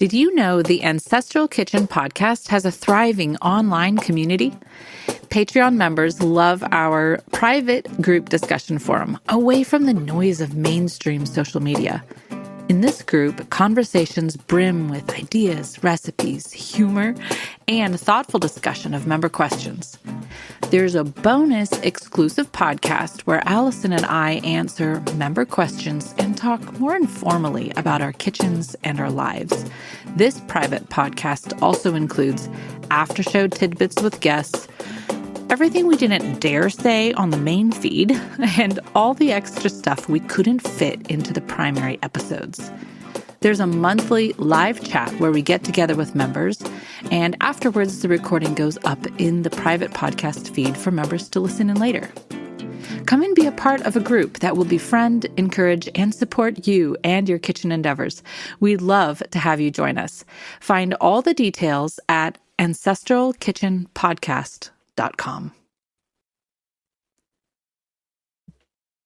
Did you know the Ancestral Kitchen podcast has a thriving online community? Patreon members love our private group discussion forum, away from the noise of mainstream social media. In this group, conversations brim with ideas, recipes, humor, and thoughtful discussion of member questions. There's a bonus exclusive podcast where Allison and I answer member questions and talk more informally about our kitchens and our lives. This private podcast also includes after-show tidbits with guests, everything we didn't dare say on the main feed, and all the extra stuff we couldn't fit into the primary episodes. There's a monthly live chat where we get together with members, and afterwards the recording goes up in the private podcast feed for members to listen in later. Come and be a part of a group that will befriend, encourage, and support you and your kitchen endeavors. We'd love to have you join us. Find all the details at ancestralkitchenpodcast.com.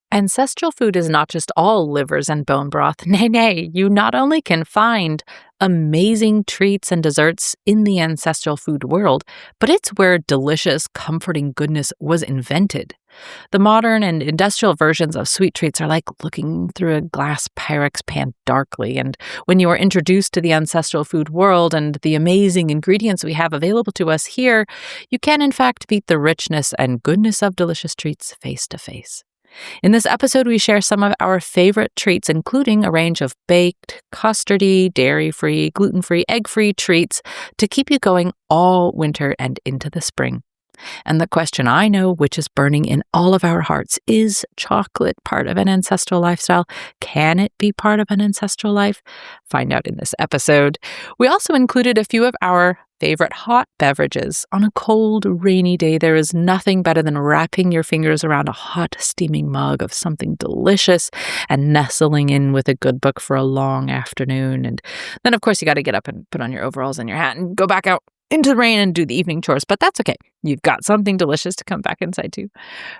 Ancestral food is not just all livers and bone broth. Nay, you not only can find amazing treats and desserts in the ancestral food world, but it's where delicious, comforting goodness was invented. The modern and industrial versions of sweet treats are like looking through a glass Pyrex pan darkly, and when you are introduced to the ancestral food world and the amazing ingredients we have available to us here, you can in fact meet the richness and goodness of delicious treats face to face. In this episode, we share some of our favorite treats, including a range of baked, custardy, dairy-free, gluten-free, egg-free treats to keep you going all winter and into the spring. And the question I know, which is burning in all of our hearts, is chocolate part of an ancestral lifestyle? Can it be part of an ancestral life? Find out in this episode. We also included a few of our favorite hot beverages. On a cold, rainy day, there is nothing better than wrapping your fingers around a hot, steaming mug of something delicious and nestling in with a good book for a long afternoon. And then, of course, you got to get up and put on your overalls and your hat and go back out into the rain and do the evening chores, but that's okay. You've got something delicious to come back inside to.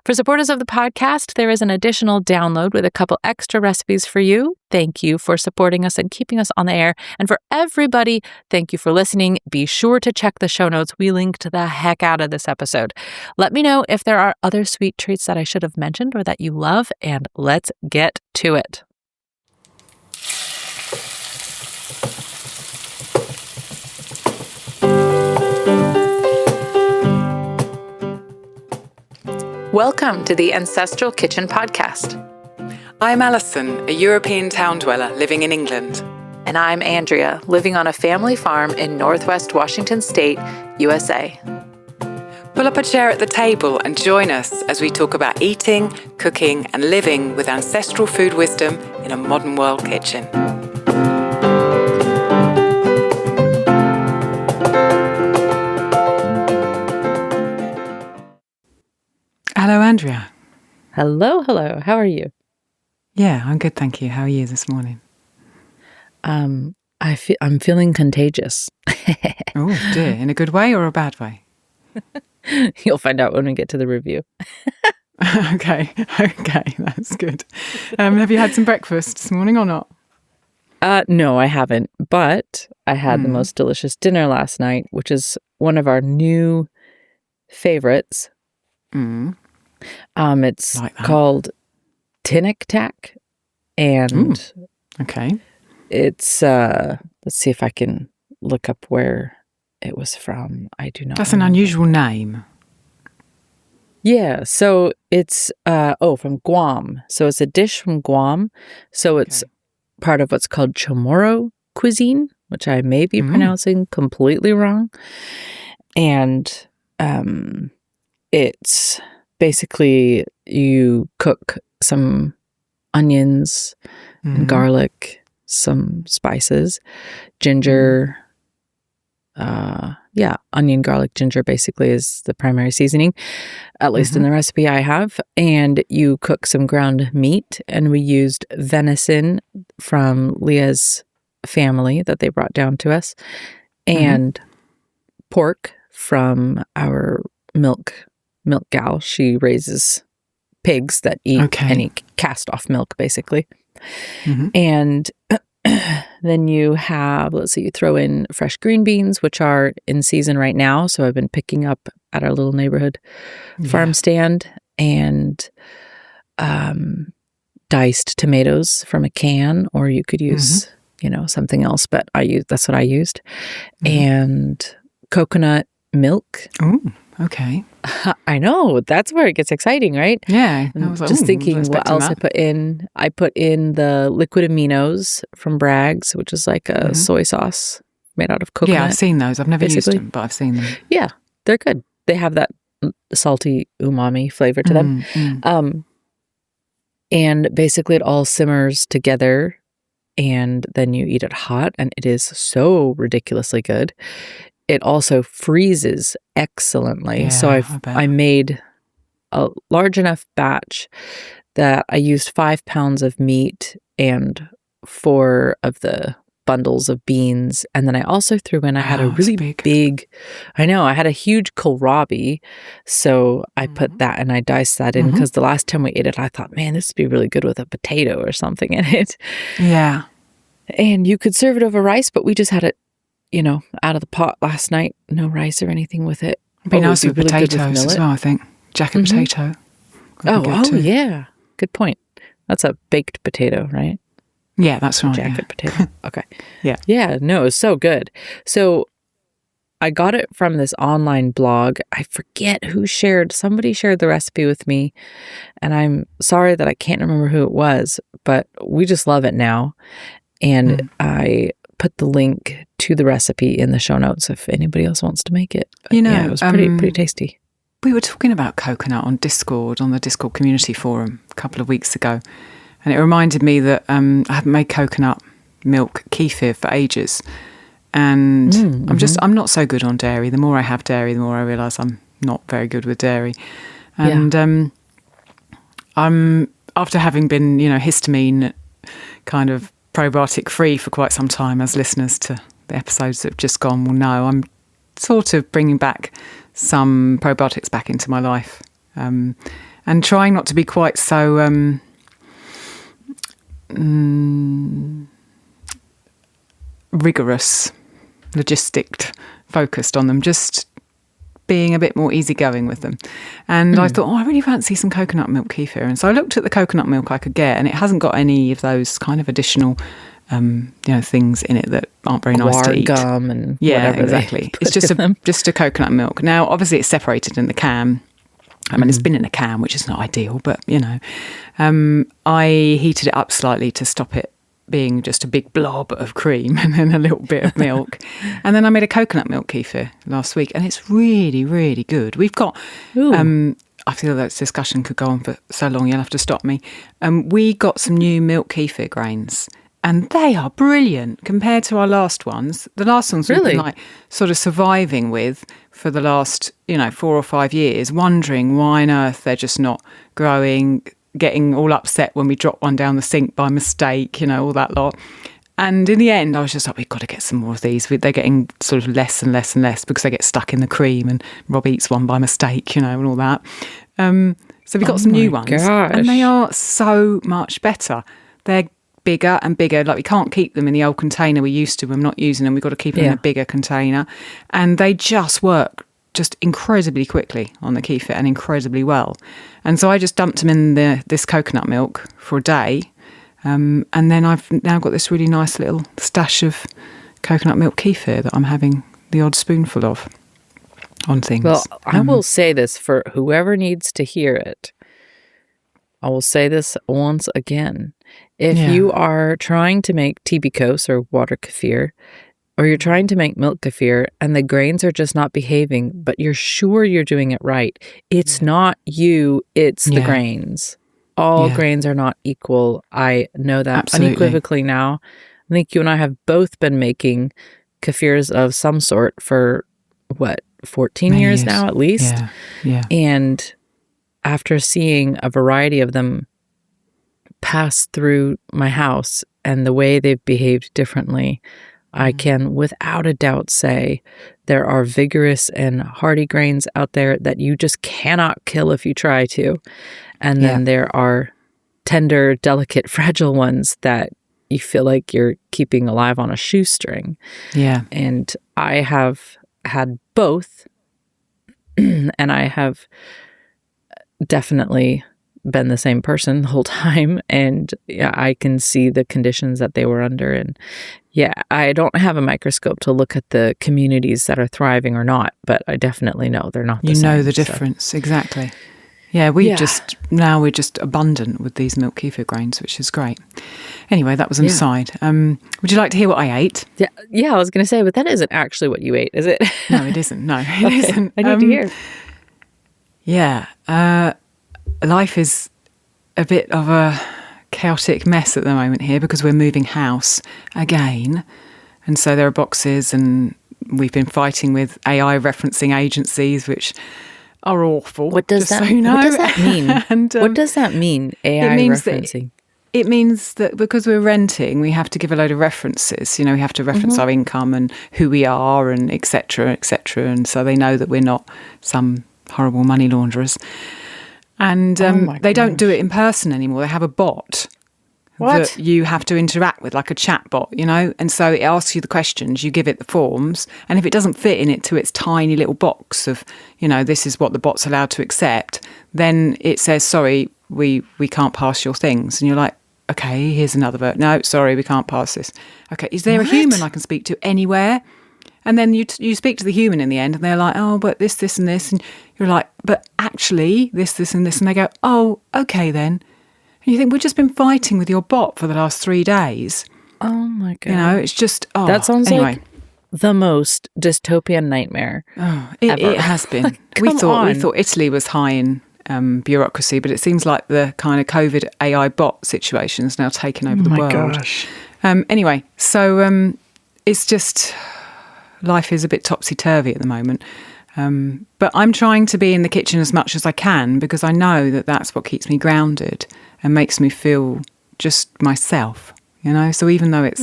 For supporters of the podcast, there is an additional download with a couple extra recipes for you. Thank you for supporting us and keeping us on the air. And for everybody, thank you for listening. Be sure to check the show notes. We linked the heck out of this episode. Let me know if there are other sweet treats that I should have mentioned or that you love, and let's get to it. Welcome to the Ancestral Kitchen Podcast. I'm Alison, a European town dweller living in England. And I'm Andrea, living on a family farm in Northwest Washington State, USA. Pull up a chair at the table and join us as we talk about eating, cooking, and living with ancestral food wisdom in a modern world kitchen. Hello, Andrea. Hello. How are you? Yeah, I'm good, thank you. How are you this morning? I'm feeling contagious. Oh dear, in a good way or a bad way? You'll find out when we get to the review. Okay, that's good. Have you had some breakfast this morning or not? No, I haven't, but I had the most delicious dinner last night, which is one of our new favorites. It's called Tinnick Tack, and okay, it's let's see if I can look up where it was from. I do not. That's an unusual name. Yeah, so it's from Guam. So it's a dish from Guam. So it's part of what's called Chamorro cuisine, which I may be pronouncing completely wrong, and it's basically you cook some onions and garlic, some spices, ginger. Onion, garlic, ginger basically is the primary seasoning, at least in the recipe I have. And you cook some ground meat, and we used venison from Leah's family that they brought down to us, and pork from our milk gal. She raises pigs that eat any cast off milk, basically. And Then you have, let's see, you throw in fresh green beans, which are in season right now. So I've been picking up at our little neighborhood farm stand, and diced tomatoes from a can, or you could use, something else, but that's what I used. And coconut milk. Oh, okay. I know, that's where it gets exciting, right? Yeah. I was like, just thinking what else that. I put in. I put in the liquid aminos from Bragg's, which is like a soy sauce made out of coconut. Yeah, I've seen those. I've never used them, but I've seen them. Yeah, they're good. They have that salty umami flavor to them. And basically it all simmers together, and then you eat it hot, and it is so ridiculously good. It also freezes excellently. Yeah, so I made a large enough batch that I used 5 pounds of meat and 4 of the bundles of beans. And then I also threw in, I had a really big, I had a huge kohlrabi. So I put that, and I diced that in, because the last time we ate it, I thought, man, this would be really good with a potato or something in it. Yeah. And you could serve it over rice, but we just had it, out of the pot last night. No rice or anything with it. It'd be nice with potatoes as well, I think. Jacket potato. Oh, yeah. Good point. That's a baked potato, right? Yeah, that's right. Jacket potato. Okay. Yeah. Yeah, no, it's so good. So I got it from this online blog. I forget who somebody shared the recipe with me, and I'm sorry that I can't remember who it was, but we just love it now. And I put the link to the recipe in the show notes if anybody else wants to make it. But yeah, it was pretty tasty. We were talking about coconut on Discord, on the Discord community forum a couple of weeks ago. And it reminded me that I haven't made coconut milk kefir for ages. And I'm not so good on dairy. The more I have dairy, the more I realise I'm not very good with dairy. And I'm, after having been, histamine kind of probiotic free for quite some time, as listeners to the episodes that have just gone will know, I'm sort of bringing back some probiotics back into my life, and trying not to be quite so rigorous, focused on them, just being a bit more easygoing with them. And I thought, I really fancy some coconut milk kefir. And so I looked at the coconut milk I could get, and it hasn't got any of those kind of additional things in it that aren't very nice to eat. Gum and whatever. Exactly. It's just a coconut milk. Now, obviously, it's separated in the can. I mean, it's been in a can, which is not ideal, but, I heated it up slightly to stop it being just a big blob of cream and then a little bit of milk. And then I made a coconut milk kefir last week, and it's really, really good. We've got, I feel that this discussion could go on for so long, you'll have to stop me. We got some new milk kefir grains, and they are brilliant compared to our last ones. The last ones we've been sort of surviving with for the last, 4 or 5 years, wondering why on earth they're just not growing, getting all upset when we drop one down the sink by mistake, all that lot. And in the end, I was just like, we've got to get some more of these. They're getting sort of less and less and less because they get stuck in the cream, and Rob eats one by mistake, and all that. So we got some new ones, and they are so much better. They're bigger and bigger. Like, we can't keep them in the old container we used to. I'm not using them. We've got to keep them in a bigger container. And they just work just incredibly quickly on the kefir and incredibly well. And so I just dumped them in this coconut milk for a day. And then I've now got this really nice little stash of coconut milk kefir that I'm having the odd spoonful of on things. Well, I will say this for whoever needs to hear it. I will say this once again. If you are trying to make tibikos or water kefir, or you're trying to make milk kefir and the grains are just not behaving, but you're sure you're doing it right, it's not you, it's the grains. All grains are not equal. I know that unequivocally now. I think you and I have both been making kefirs of some sort for, 14 years now at least? Yeah. And after seeing a variety of them pass through my house and the way they've behaved differently, I can without a doubt say there are vigorous and hardy grains out there that you just cannot kill if you try to. And then there are tender, delicate, fragile ones that you feel like you're keeping alive on a shoestring. Yeah. And I have had both, and I have definitely been the same person the whole time. And yeah, I can see the conditions that they were under. And yeah, I don't have a microscope to look at the communities that are thriving or not, but I definitely know they're not the same. You know the difference, exactly. Yeah, we're just abundant with these milk kefir grains, which is great. Anyway, that was an aside. Would you like to hear what I ate? Yeah, I was going to say, but that isn't actually what you ate, is it? No, it isn't. No, it isn't. I need to hear. Yeah, life is a bit of a chaotic mess at the moment here because we're moving house again. And so there are boxes, and we've been fighting with AI referencing agencies, which are awful. What does that mean? And, what does that mean, AI referencing? It means that because we're renting, we have to give a load of references. You know, we have to reference our income and who we are and et cetera, et cetera. And so they know that we're not some horrible money launderers. And they don't do it in person anymore. They have a bot that you have to interact with, like a chat bot, you know. And so it asks you the questions, you give it the forms. And if it doesn't fit in it to its tiny little box of, you know, this is what the bot's allowed to accept, then it says, sorry, we can't pass your things. And you're like, okay, here's another vote. No, sorry, we can't pass this. Okay, is there a human I can speak to anywhere? And then you speak to the human in the end, and they're like, oh, but this, and this. And you're like, but actually, this, and this. And they go, oh, okay then. And you think, we've just been fighting with your bot for the last 3 days. Oh, my God. You know, it's just, that sounds like the most dystopian nightmare it has been. we thought Italy was high in bureaucracy, but it seems like the kind of COVID AI bot situation has now taken over the world. Oh, my gosh. Anyway, so it's just, life is a bit topsy-turvy at the moment. But I'm trying to be in the kitchen as much as I can because I know that that's what keeps me grounded and makes me feel just myself, you know? So even though it's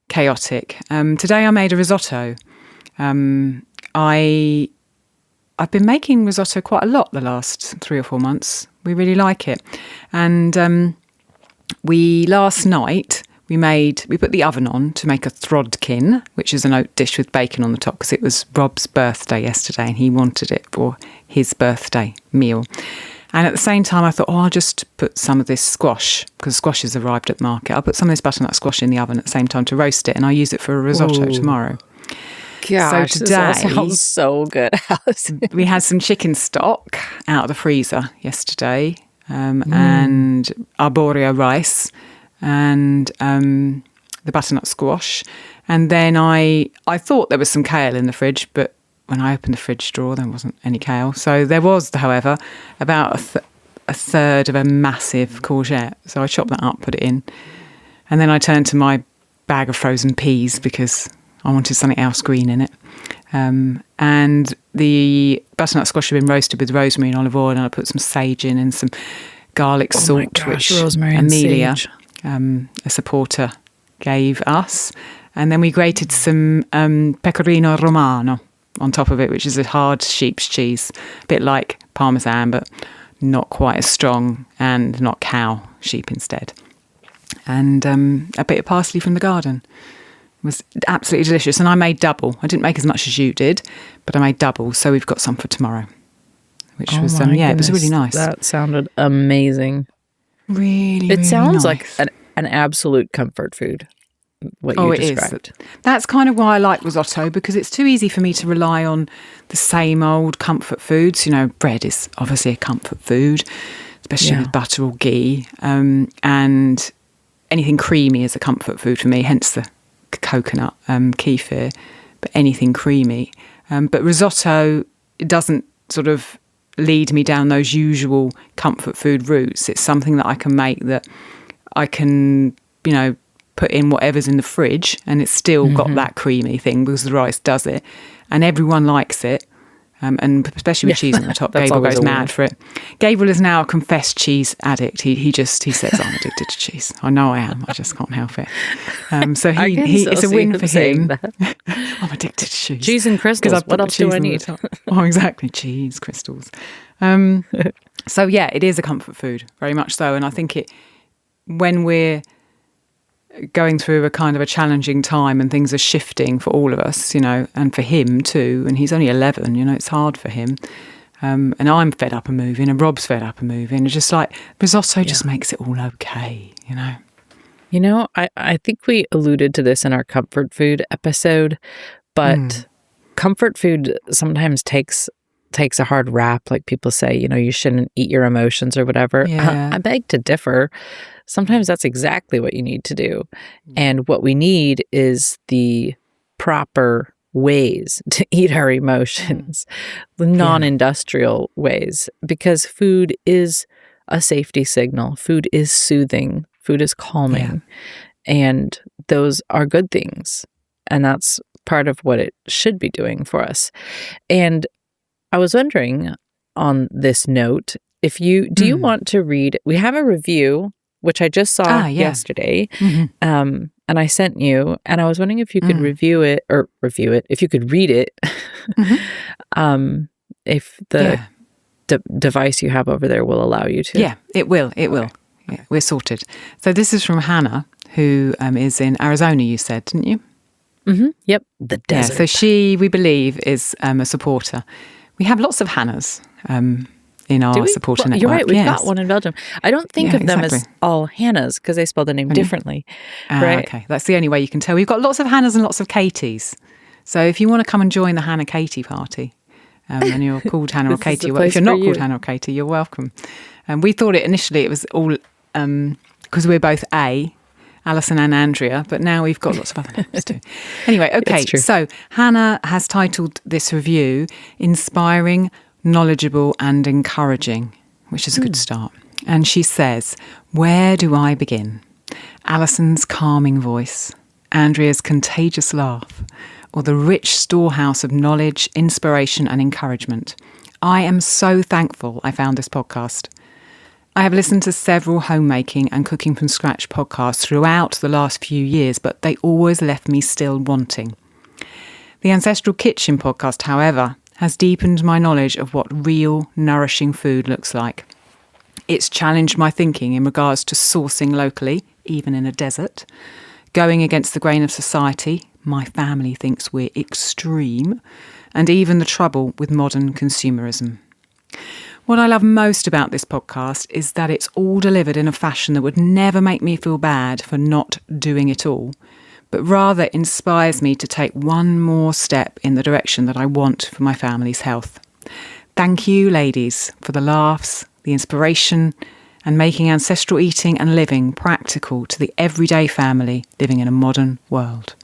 chaotic. Today I made a risotto. I've been making risotto quite a lot the last 3 or 4 months. We really like it. And last night we put the oven on to make a throdkin, which is an oat dish with bacon on the top because it was Rob's birthday yesterday and he wanted it for his birthday meal. And at the same time, I thought, I'll just put some of this squash, because squash has arrived at the market. I'll put some of this butternut squash in the oven at the same time to roast it, and I'll use it for a risotto tomorrow. Gosh, so today, this all sounds so good, Alison. We had some chicken stock out of the freezer yesterday, and arborio rice, and the butternut squash. And then I thought there was some kale in the fridge, but when I opened the fridge drawer, there wasn't any kale. So there was, however, about a third of a massive courgette. So I chopped that up, put it in. And then I turned to my bag of frozen peas because I wanted something else green in it. And the butternut squash had been roasted with rosemary and olive oil, and I put some sage in and some garlic salt, which Amelia, a supporter, gave us. And then we grated some pecorino romano on top of it, which is a hard sheep's cheese, a bit like Parmesan, but not quite as strong, and not cow, sheep instead. And a bit of parsley from the garden. It was absolutely delicious. And I made double. I didn't make as much as you did, but I made double. So we've got some for tomorrow, which was, it was really nice. That sounded amazing. Really, it sounds nice. Like an absolute comfort food. What you described. That's kind of why I like risotto, because it's too easy for me to rely on the same old comfort foods. You know, bread is obviously a comfort food, especially with butter or ghee, and anything creamy is a comfort food for me, hence the coconut kefir, but anything creamy. But risotto doesn't sort of lead me down those usual comfort food routes. It's something that I can make that I can, you know, put in whatever's in the fridge, and it's still got that creamy thing because the rice does it, and everyone likes it, and especially with cheese on the top. Gabriel goes mad for it. Gabriel is now a confessed cheese addict. He says, I'm addicted to cheese. I know I am. I just can't help it. So it's a win for him. I'm addicted to cheese. Cheese and crystals. What else do I need? Oh, exactly. Cheese, crystals. So yeah, it is a comfort food, very much so. And I think when we're going through a kind of a challenging time and things are shifting for all of us, and for him too. And he's only 11, it's hard for him. And I'm fed up of moving and Rob's fed up of moving. It's just like risotto just makes it all okay, I think we alluded to this in our comfort food episode, but comfort food sometimes takes a hard rap. Like people say, you shouldn't eat your emotions or whatever. Yeah. I beg to differ. Sometimes that's exactly what you need to do. And what we need is the proper ways to eat our emotions, the non-industrial ways, because food is a safety signal. Food is soothing. Food is calming. And those are good things. And that's part of what it should be doing for us. And I was wondering on this note, do you want to read, we have a review, which I just saw yesterday, and I sent you, and I was wondering if you could review it, if you could read it, if the device you have over there will allow you to. Yeah, it will. Yeah, we're sorted. So this is from Hannah, who is in Arizona, you said, didn't you? Yep, the desert. Yeah, so she, we believe, is a supporter. We have lots of Hannahs in our supporter network. You're right, we've got one in Belgium. I don't think of them as all Hannahs because they spell the name differently. Right? Okay, that's the only way you can tell. We've got lots of Hannahs and lots of Katies. So if you want to come and join the Hannah-Katie party, and you're called Hannah or Katie, well, if you're not called Hannah or Katie, you're welcome. We thought initially it was all, because we're both Alison and Andrea, but now we've got lots of other names too. Anyway, okay, so Hannah has titled this review, Inspiring, Knowledgeable and Encouraging, which is a good start. And she says, where do I begin? Alison's calming voice, Andrea's contagious laugh, or the rich storehouse of knowledge, inspiration and encouragement. I am so thankful I found this podcast. I have listened to several homemaking and cooking from scratch podcasts throughout the last few years, but they always left me still wanting. The Ancestral Kitchen podcast, however, has deepened my knowledge of what real, nourishing food looks like. It's challenged my thinking in regards to sourcing locally, even in a desert, going against the grain of society, my family thinks we're extreme, and even the trouble with modern consumerism. What I love most about this podcast is that it's all delivered in a fashion that would never make me feel bad for not doing it all, but rather inspires me to take one more step in the direction that I want for my family's health. Thank you, ladies, for the laughs, the inspiration, and making ancestral eating and living practical to the everyday family living in a modern world.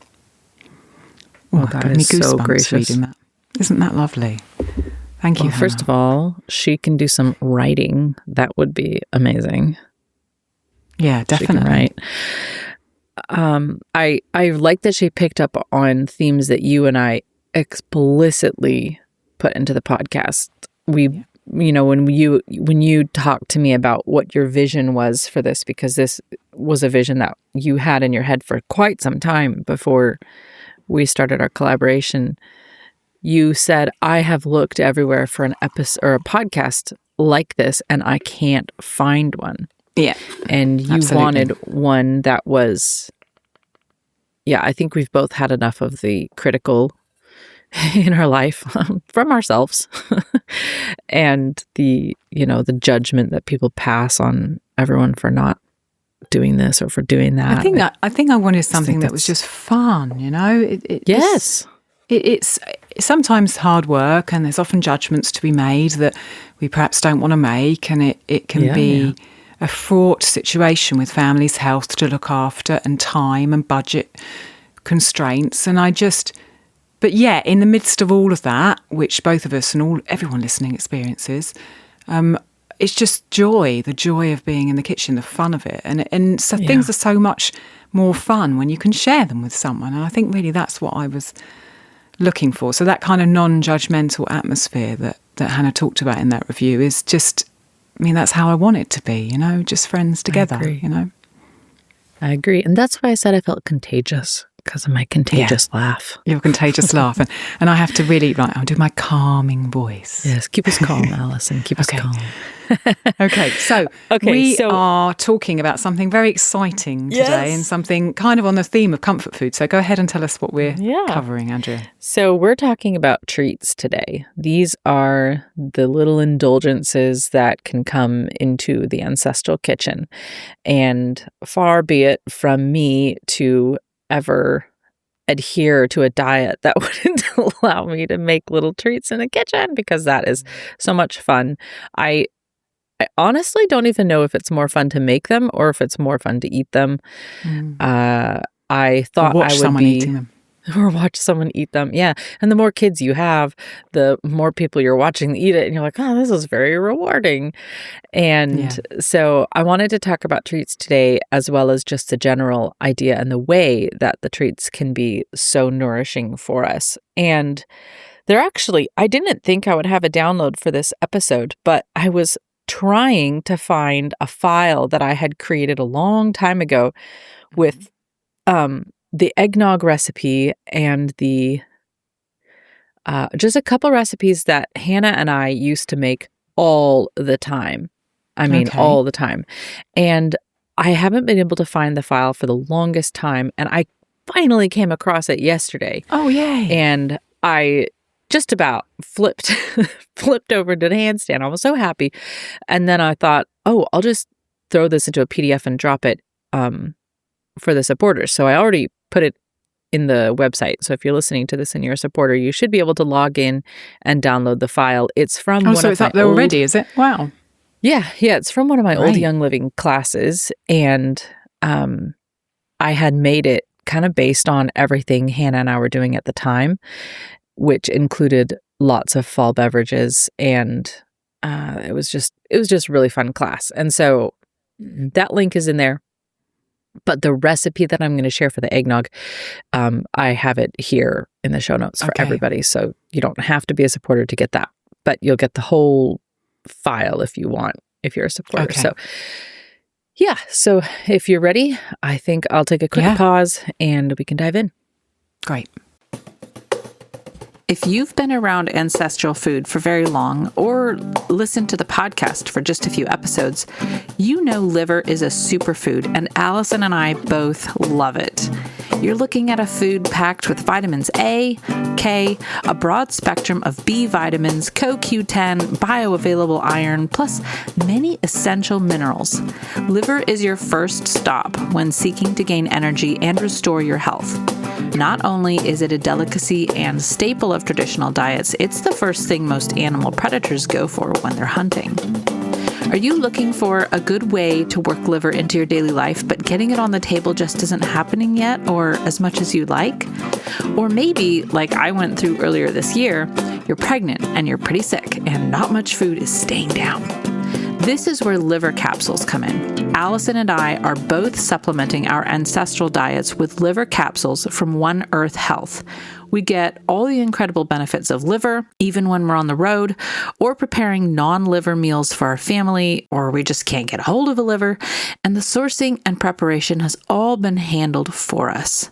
Oh, that is so gracious. Reading that. Isn't that lovely? Thank you, Hannah. First of all, she can do some writing. That would be amazing. Yeah, definitely. She can write. I like that she picked up on themes that you and I explicitly put into the podcast. When you talked to me about what your vision was for this, because this was a vision that you had in your head for quite some time before we started our collaboration. You said, I have looked everywhere for an episode or a podcast like this, and I can't find one. Yeah. And you wanted one that was, I think we've both had enough of the critical in our life from ourselves and the judgment that people pass on everyone for not doing this or for doing that. I think I wanted something that was just fun, Yes. It's sometimes hard work, and there's often judgments to be made that we perhaps don't want to make, and it can be a fraught situation with families' health to look after and time and budget constraints. And but in the midst of all of that, which both of us and everyone listening experiences, it's just joy, the joy of being in the kitchen, the fun of it. And so things are so much more fun when you can share them with someone. And I think really that's what I was looking for. So that kind of non-judgmental atmosphere that Hannah talked about in that review is just, that's how I want it to be, just friends together, I agree. And that's why I said I felt contagious, Because of my contagious laugh. Your contagious laugh. And I have to really, I'll do my calming voice. Yes, keep us calm, Alison. Keep us calm. Okay, so we are talking about something very exciting today and something kind of on the theme of comfort food. So go ahead and tell us what we're covering, Andrea. So we're talking about treats today. These are the little indulgences that can come into the ancestral kitchen. And far be it from me to ever adhere to a diet that wouldn't allow me to make little treats in the kitchen, because that is so much fun. I honestly don't even know if it's more fun to make them or if it's more fun to eat them. I thought I would be eating them. Or watch someone eat them. Yeah. And the more kids you have, the more people you're watching eat it. And you're like, oh, this is very rewarding. And so I wanted to talk about treats today, as well as just the general idea and the way that the treats can be so nourishing for us. And they're actually, I didn't think I would have a download for this episode, but I was trying to find a file that I had created a long time ago with the eggnog recipe and the just a couple recipes that Hannah and I used to make all the time. I mean, all the time. And I haven't been able to find the file for the longest time. And I finally came across it yesterday. Oh, yay. And I just about flipped over to the handstand. I was so happy. And then I thought, oh, I'll just throw this into a PDF and drop it for the supporters. So I already put it in the website. So if you're listening to this and you're a supporter, you should be able to log in and download the file. It's from one so of it's my up there already, is it? Wow. Yeah, it's from one of my old Young Living classes. And I had made it kind of based on everything Hannah and I were doing at the time, which included lots of fall beverages. And it was just a really fun class. And so that link is in there. But the recipe that I'm going to share for the eggnog, I have it here in the show notes for everybody. So you don't have to be a supporter to get that, but you'll get the whole file if you want, if you're a supporter. So so if you're ready, I think I'll take a quick pause and we can dive in. Great. If you've been around ancestral food for very long or listened to the podcast for just a few episodes, you know liver is a superfood, and Allison and I both love it. You're looking at a food packed with vitamins A, K, a broad spectrum of B vitamins, CoQ10, bioavailable iron, plus many essential minerals. Liver is your first stop when seeking to gain energy and restore your health. Not only is it a delicacy and staple of traditional diets, it's the first thing most animal predators go for when they're hunting. Are you looking for a good way to work liver into your daily life, but getting it on the table just isn't happening yet, or as much as you'd like? Or maybe, like I went through earlier this year, you're pregnant and you're pretty sick and not much food is staying down. This is where liver capsules come in. Allison and I are both supplementing our ancestral diets with liver capsules from One Earth Health. We get all the incredible benefits of liver, even when we're on the road, or preparing non-liver meals for our family, or we just can't get a hold of a liver, and the sourcing and preparation has all been handled for us.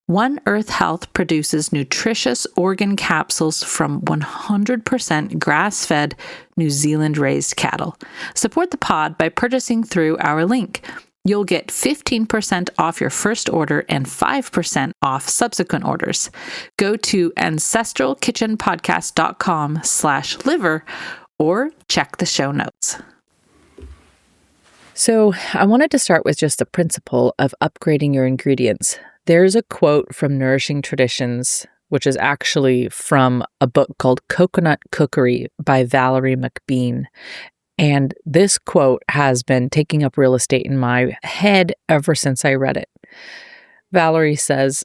One Earth Health produces nutritious organ capsules from 100% grass-fed, New Zealand-raised cattle. Support the pod by purchasing through our link. You'll get 15% off your first order and 5% off subsequent orders. Go to ancestralkitchenpodcast.com/liver or check the show notes. So I wanted to start with just the principle of upgrading your ingredients. There's a quote from Nourishing Traditions, which is actually from a book called Coconut Cookery by Valerie McBean. And this quote has been taking up real estate in my head ever since I read it. Valerie says,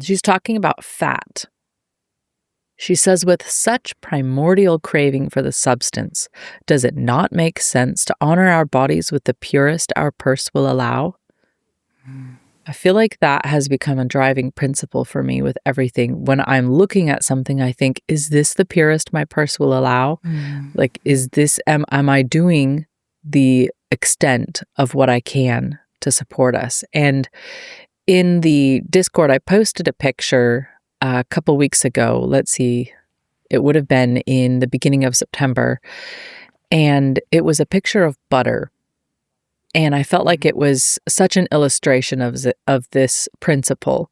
she's talking about fat. She says, with such primordial craving for the substance, does it not make sense to honor our bodies with the purest our purse will allow? I feel like that has become a driving principle for me with everything. When I'm looking at something, I think, is this the purest my purse will allow? Like, is this, am I doing the extent of what I can to support us? And in the Discord, I posted a picture a couple weeks ago. Let's see, it would have been in the beginning of September. And it was a picture of butter. And I felt like it was such an illustration of this principle.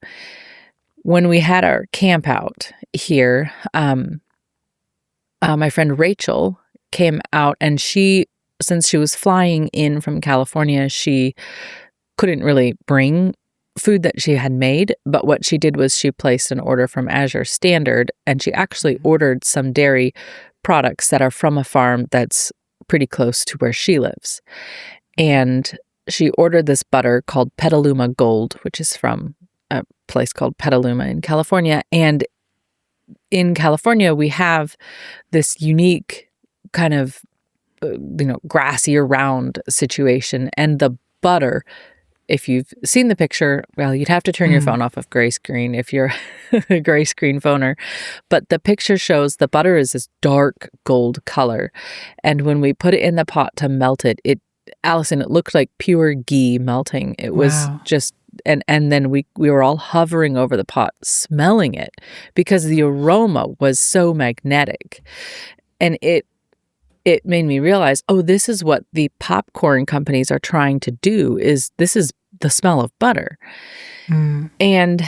When we had our camp out here, my friend Rachel came out, and since she was flying in from California, she couldn't really bring food that she had made. But what she did was she placed an order from Azure Standard, and she actually ordered some dairy products that are from a farm that's pretty close to where she lives. And she ordered this butter called Petaluma Gold, which is from a place called Petaluma in California. And in California, we have this unique kind of, grassy or round situation. And the butter, if you've seen the picture, well, you'd have to turn your phone off of gray screen if you're a gray screen phoner. But the picture shows the butter is this dark gold color. And when we put it in the pot to melt it, Allison, it looked like pure ghee melting. It was just, and then we were all hovering over the pot, smelling it, because the aroma was so magnetic. And it made me realize, this is what the popcorn companies are trying to do, this is the smell of butter. And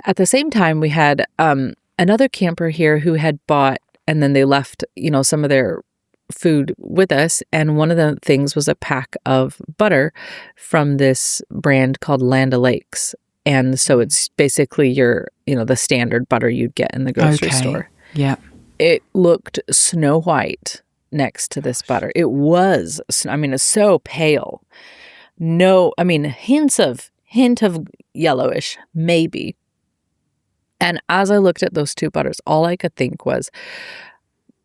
at the same time, we had another camper here who had bought, and then they left, some of their food with us. And one of the things was a pack of butter from this brand called Land O'Lakes. And so it's basically the standard butter you'd get in the grocery store. Yeah. It looked snow white next to this butter. It was, it's so pale. No, hint of yellowish, maybe. And as I looked at those two butters, all I could think was,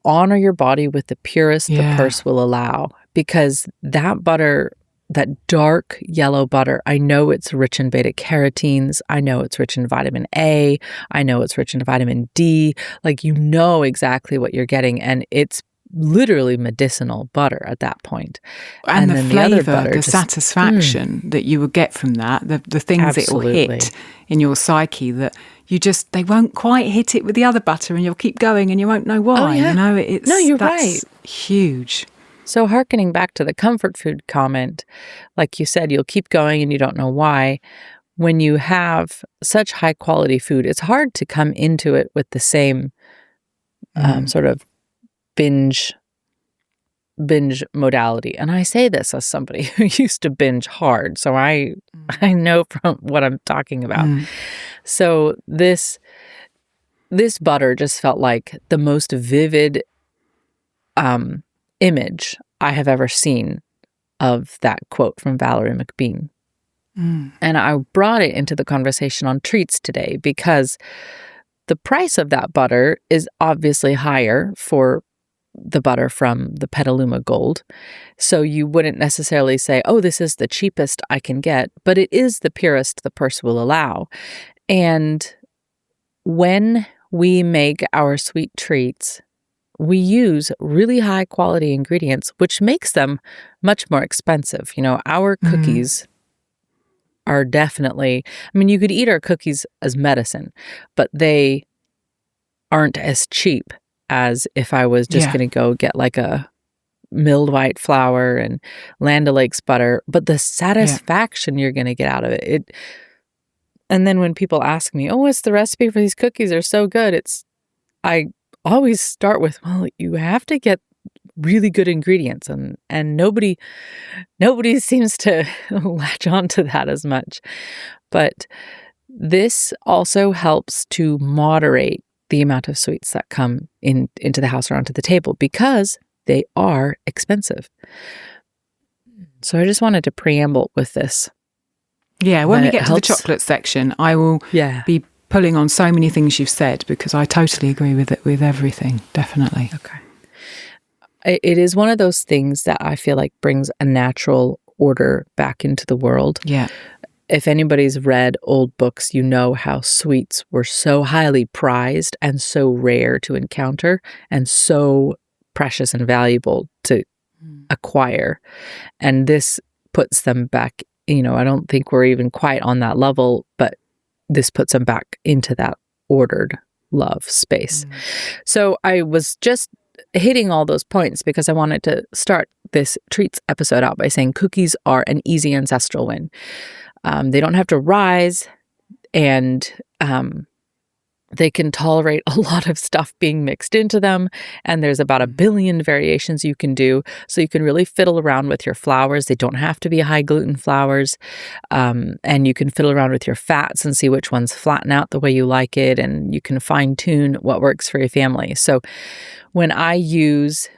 honor your body with the purest the purse will allow, because that butter, that dark yellow butter, I know it's rich in beta carotenes. I know it's rich in vitamin A. I know it's rich in vitamin D. Like, exactly what you're getting. And it's literally medicinal butter at that point. And the flavor, the satisfaction that you will get from that, the things that it will hit in your psyche that they won't quite hit it with the other butter, and you'll keep going and you won't know why. You're right. Huge. So hearkening back to the comfort food comment, like you said, you'll keep going and you don't know why. When you have such high quality food, it's hard to come into it with the same sort of binge modality. And I say this as somebody who used to binge hard, so I know from what I'm talking about. So this butter just felt like the most vivid image I have ever seen of that quote from Valerie McBean. And I brought it into the conversation on treats today because the price of that butter is obviously higher for the butter from the Petaluma Gold. So you wouldn't necessarily say, this is the cheapest I can get, but it is the purest the purse will allow. And when we make our sweet treats, we use really high quality ingredients, which makes them much more expensive. Our cookies are definitely, you could eat our cookies as medicine, but they aren't as cheap as if I was just going to go get like a milled white flour and Land O'Lakes butter. But the satisfaction you're going to get out of it. And then when people ask me, what's the recipe for these cookies? They're so good. I always start with, you have to get really good ingredients, and nobody seems to latch on to that as much. But this also helps to moderate the amount of sweets that come into the house or onto the table, because they are expensive. So I just wanted to preamble with this. Yeah, when we get to the chocolate section, I will be pulling on so many things you've said, because I totally agree with everything, definitely. Okay. It is one of those things that I feel like brings a natural order back into the world. Yeah. If anybody's read old books, you know how sweets were so highly prized and so rare to encounter and so precious and valuable to acquire. And this puts them back I don't think we're even quite on that level, but this puts them back into that ordered love space. So I was just hitting all those points because I wanted to start this treats episode out by saying cookies are an easy ancestral win. They don't have to rise, and they can tolerate a lot of stuff being mixed into them. And there's about 1 billion variations you can do. So you can really fiddle around with your flours. They don't have to be high gluten flours. And you can fiddle around with your fats and see which ones flatten out the way you like it. And you can fine tune what works for your family. So when I use,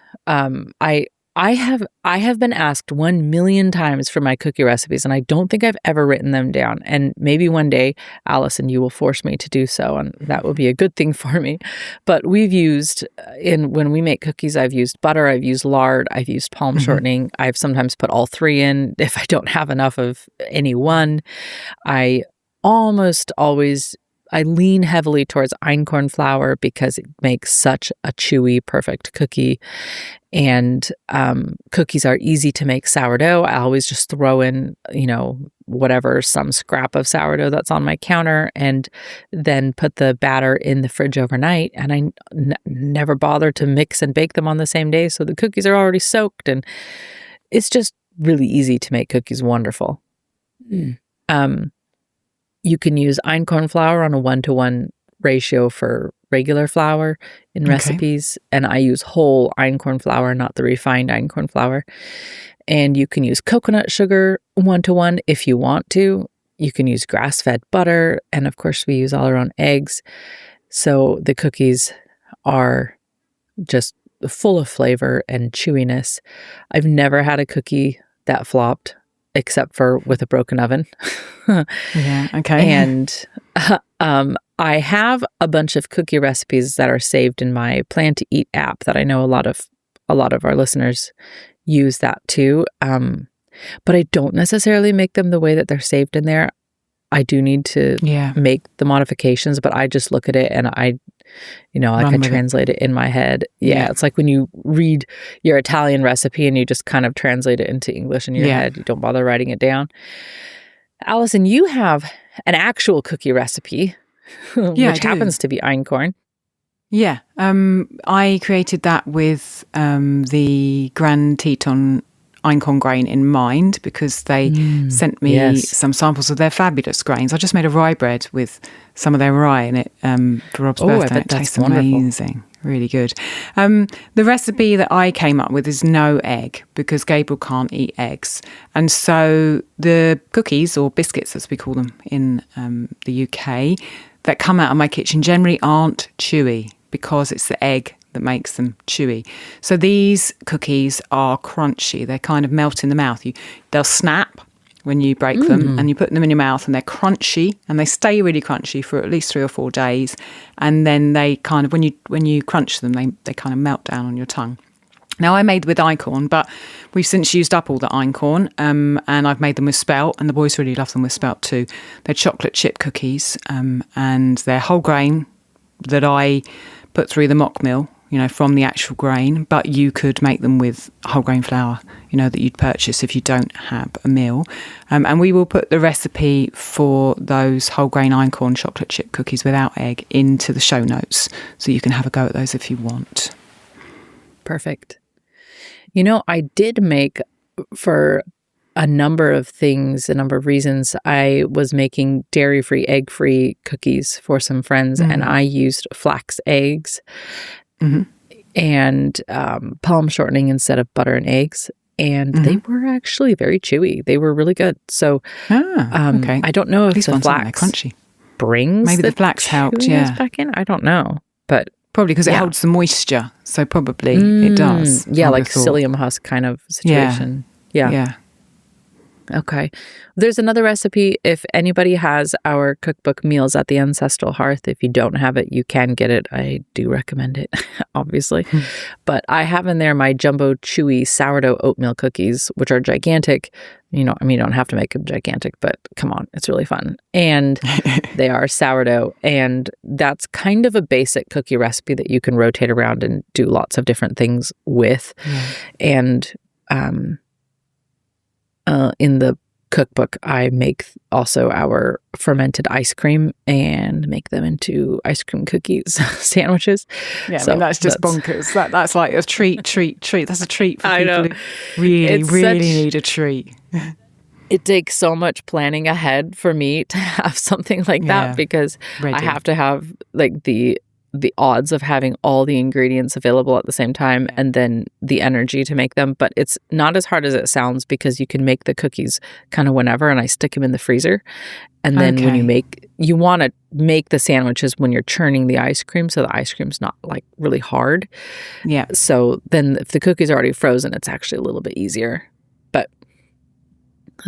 I have been asked 1 million times for my cookie recipes, and I don't think I've ever written them down. And maybe one day, Allison, you will force me to do so, and that will be a good thing for me. But we've used, when we make cookies, I've used butter, I've used lard, I've used palm shortening. I've sometimes put all 3 in if I don't have enough of any one. I almost always lean heavily towards einkorn flour because it makes such a chewy, perfect cookie. And cookies are easy to make sourdough. I always just throw in, some scrap of sourdough that's on my counter, and then put the batter in the fridge overnight. And I never bother to mix and bake them on the same day. So the cookies are already soaked, and it's just really easy to make cookies wonderful. You can use einkorn flour on a 1-to-1 ratio for regular flour in recipes. And I use whole einkorn flour, not the refined einkorn flour. And you can use coconut sugar 1-to-1 if you want to. You can use grass-fed butter. And of course, we use all our own eggs. So the cookies are just full of flavor and chewiness. I've never had a cookie that flopped, except for with a broken oven. Yeah, okay. And I have a bunch of cookie recipes that are saved in my Plan to Eat app that I know a lot of our listeners use that too. But I don't necessarily make them the way that they're saved in there. I do need to make the modifications, but I just look at it and I translate it in my head. Yeah, it's like when you read your Italian recipe and you just kind of translate it into English in your head. You don't bother writing it down. Allison, you have an actual cookie recipe, which happens to be einkorn. Yeah, I created that with the Grand Teton einkorn grain in mind because they sent me some samples of their fabulous grains. I just made a rye bread with some of their rye in it for Rob's birthday. I bet it tastes wonderful. Amazing. Really good. The recipe that I came up with is no egg because Gabriel can't eat eggs. And so the cookies, or biscuits as we call them in the UK, that come out of my kitchen generally aren't chewy because it's the egg that makes them chewy. So these cookies are crunchy. They kind of melt in the mouth. They'll snap when you break them and you put them in your mouth, and they're crunchy and they stay really crunchy for at least 3 or 4 days. And then they kind of, when you crunch them, they kind of melt down on your tongue. Now, I made with einkorn, but we've since used up all the einkorn, and I've made them with spelt, and the boys really love them with spelt too. They're chocolate chip cookies, and they're whole grain that I put through the mock mill, from the actual grain, but you could make them with whole grain flour, that you'd purchase if you don't have a mill. And we will put the recipe for those whole grain einkorn chocolate chip cookies without egg into the show notes, so you can have a go at those if you want. Perfect. I did make, for a number of reasons, I was making dairy-free, egg-free cookies for some friends, and I used flax eggs and palm shortening instead of butter and eggs. And they were actually very chewy. They were really good. So I don't know if these the flax crunchy brings maybe the flax helped, back in. I don't know, but probably because it holds the moisture. So probably it does. Yeah, like psyllium husk kind of situation. Yeah. Okay. There's another recipe. If anybody has our cookbook, Meals at the Ancestral Hearth, if you don't have it, you can get it. I do recommend it, obviously. But I have in there my jumbo chewy sourdough oatmeal cookies, which are gigantic. You don't have to make them gigantic, but come on, it's really fun. And they are sourdough. And that's kind of a basic cookie recipe that you can rotate around and do lots of different things with. And in the cookbook, I make also our fermented ice cream and make them into ice cream cookies sandwiches. Yeah, so that's just bonkers. That's like a treat. That's a treat for I people know. who really need a treat. It takes so much planning ahead for me to have something like that because ready. I have to have like the odds of having all the ingredients available at the same time and then the energy to make them. But it's not as hard as it sounds because you can make the cookies kind of whenever, and I stick them in the freezer. And then when you want to make the sandwiches when you're churning the ice cream so the ice cream's not like really hard. Yeah. So then if the cookie's already frozen, it's actually a little bit easier.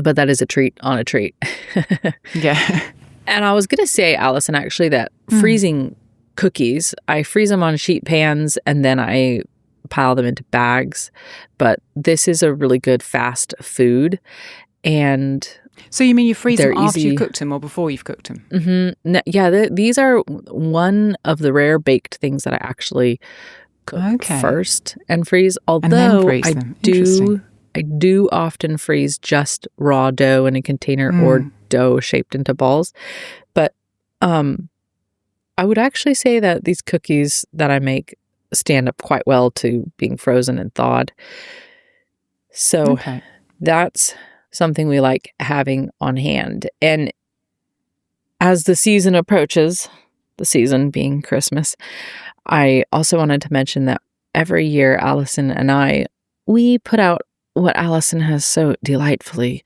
But that is a treat on a treat. Yeah. And I was going to say, Allison, actually, that freezing cookies, I freeze them on sheet pans and then I pile them into bags. But this is a really good fast food. And so you mean you freeze them after easy. you've cooked them or before you've cooked them? Mm-hmm. Yeah, these are one of the rare baked things that I actually cook first and freeze. Although I do often freeze just raw dough in a container or dough shaped into balls. But I would actually say that these cookies that I make stand up quite well to being frozen and thawed. So that's something we like having on hand. And as the season approaches, the season being Christmas, I also wanted to mention that every year Allison and we put out what Allison has so delightfully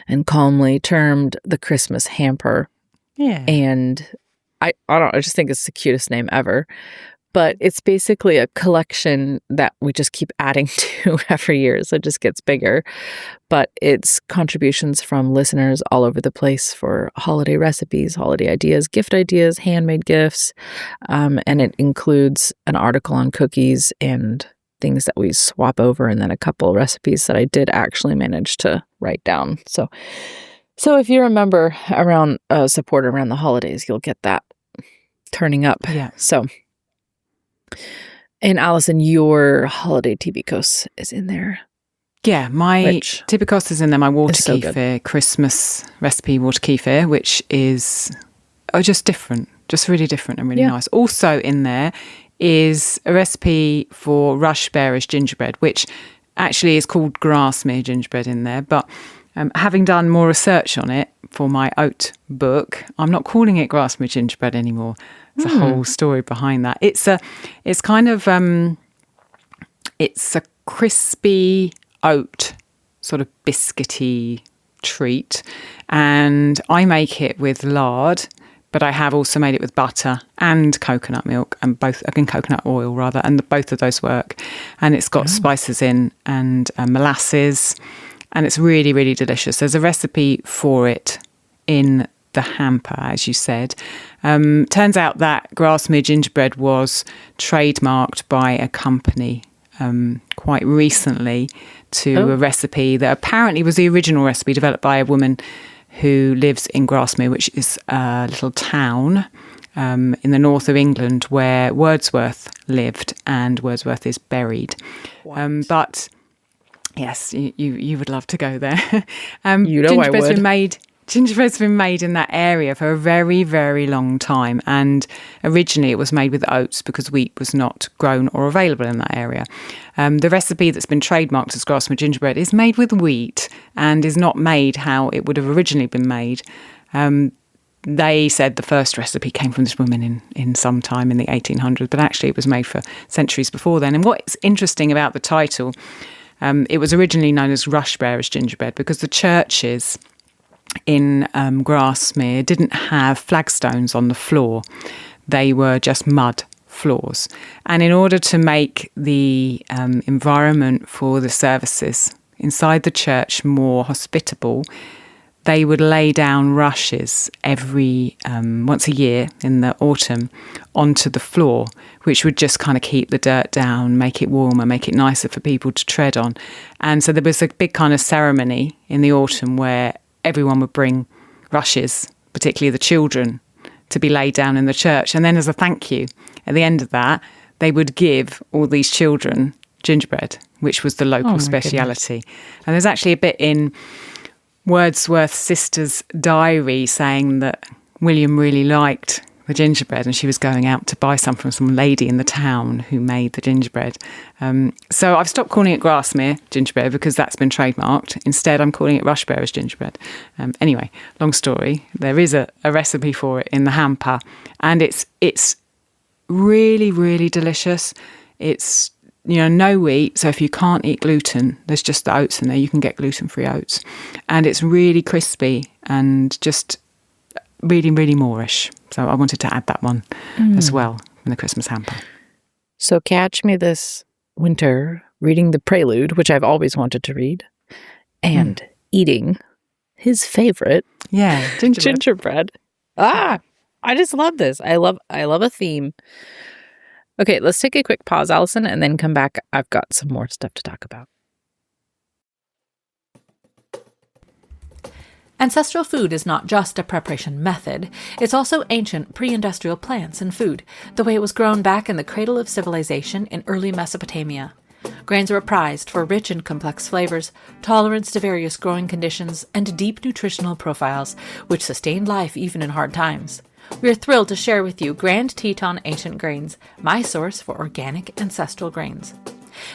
and calmly termed the Christmas hamper. Yeah. And I don't know, I just think it's the cutest name ever. But it's basically a collection that we just keep adding to every year, so it just gets bigger. But it's contributions from listeners all over the place for holiday recipes, holiday ideas, gift ideas, handmade gifts. And it includes an article on cookies and things that we swap over, and then a couple recipes that I did actually manage to write down. So if you remember around support around the holidays, you'll get that turning up. Yeah. So, and Allison, your holiday tibikos is in there. Yeah, my tibikos is in there. My water kefir, Christmas recipe water kefir, which is just different, just really different and really nice. Also in there is a recipe for rush bearish gingerbread, which actually is called grassmere gingerbread in there. But having done more research on it for my oat book, I'm not calling it grassmere gingerbread anymore. There's a whole story behind that. It's a crispy oat, sort of biscuity treat, and I make it with lard. But I have also made it with butter and coconut milk, and coconut oil rather, and both of those work. And it's got spices in and molasses, and it's really, really delicious. There's a recipe for it in the hamper, as you said. Turns out that grassmere gingerbread was trademarked by a company quite recently to a recipe that apparently was the original recipe developed by a woman who lives in Grassmere, which is a little town in the north of England where Wordsworth lived, and Wordsworth is buried. But yes, you would love to go there. You know I would. Gingerbread's been made in that area for a very, very long time. And originally it was made with oats because wheat was not grown or available in that area. The recipe that's been trademarked as grassmere gingerbread is made with wheat and is not made how it would have originally been made. They said the first recipe came from this woman in some time in the 1800s, but actually it was made for centuries before then. And what's interesting about the title, it was originally known as rush bearish gingerbread because the churches in Grassmere didn't have flagstones on the floor. They were just mud floors. And in order to make the environment for the services inside the church more hospitable, they would lay down rushes every once a year in the autumn onto the floor, which would just kind of keep the dirt down, make it warmer, make it nicer for people to tread on. And so there was a big kind of ceremony in the autumn where everyone would bring rushes, particularly the children, to be laid down in the church. And then as a thank you, at the end of that, they would give all these children gingerbread, which was the local speciality. And there's actually a bit in Wordsworth's sister's diary saying that William really liked the gingerbread and she was going out to buy some from some lady in the town who made the gingerbread. So I've stopped calling it Grasmere gingerbread because that's been trademarked. Instead, I'm calling it Rushbearer's gingerbread. Anyway, long story. There is a recipe for it in the hamper, and it's really, really delicious. It's no wheat, so if you can't eat gluten, there's just the oats in there. You can get gluten-free oats. And it's really crispy and just really, really Moorish. So I wanted to add that one as well in the Christmas hamper. So catch me this winter reading the Prelude, which I've always wanted to read, and eating his favorite gingerbread. I just love this. I love a theme. Okay, let's take a quick pause, Allison, and then come back. I've got some more stuff to talk about. Ancestral food is not just a preparation method. It's also ancient pre-industrial plants and food, the way it was grown back in the cradle of civilization in early Mesopotamia. Grains were prized for rich and complex flavors, tolerance to various growing conditions, and deep nutritional profiles, which sustained life even in hard times. We are thrilled to share with you Grand Teton Ancient Grains, my source for organic ancestral grains.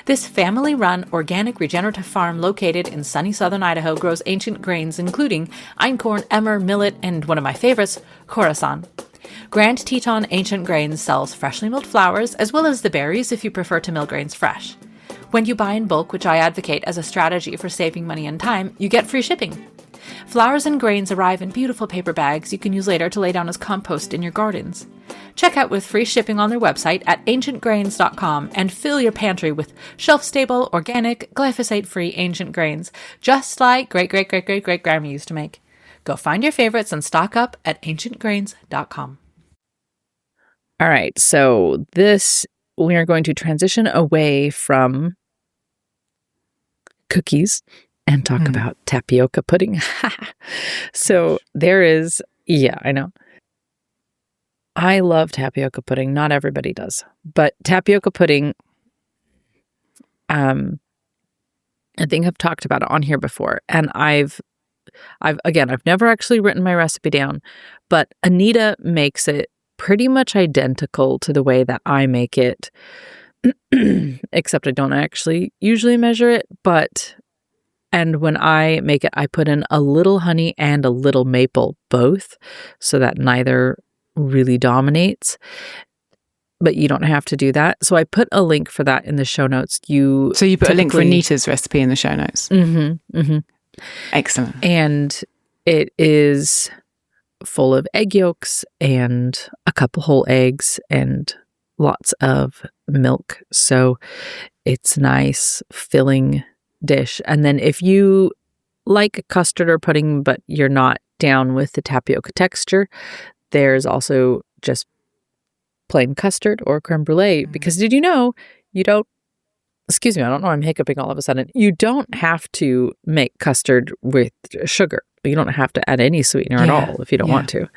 This family-run organic regenerative farm located in sunny southern Idaho grows ancient grains including einkorn, emmer, millet, and one of my favorites, khorasan. Grand Teton Ancient Grains sells freshly milled flours as well as the berries if you prefer to mill grains fresh. When you buy in bulk, which I advocate as a strategy for saving money and time, you get free shipping. Flours and grains arrive in beautiful paper bags you can use later to lay down as compost in your gardens. Check out with free shipping on their website at ancientgrains.com and fill your pantry with shelf-stable, organic, glyphosate-free ancient grains, just like great-great-great-great-great-grandma used to make. Go find your favorites and stock up at ancientgrains.com. All right, so we are going to transition away from cookies and talk about tapioca pudding. So there is, I know. I love tapioca pudding. Not everybody does. But tapioca pudding, I think I've talked about it on here before. And I've never actually written my recipe down, but Anita makes it pretty much identical to the way that I make it, except I don't actually usually measure it, and when I make it, I put in a little honey and a little maple, both, so that neither really dominates. But you don't have to do that. So I put a link for that in the show notes. So you put a link for Anita's recipe in the show notes? Mm-hmm. Mm-hmm. Excellent. And it is full of egg yolks and a couple whole eggs and lots of milk. So it's nice, filling dish. And then if you like custard or pudding, but you're not down with the tapioca texture, there's also just plain custard or creme brulee. Because did you know I don't know, I'm hiccuping all of a sudden. You don't have to make custard with sugar. You don't have to add any sweetener at all if you don't want to.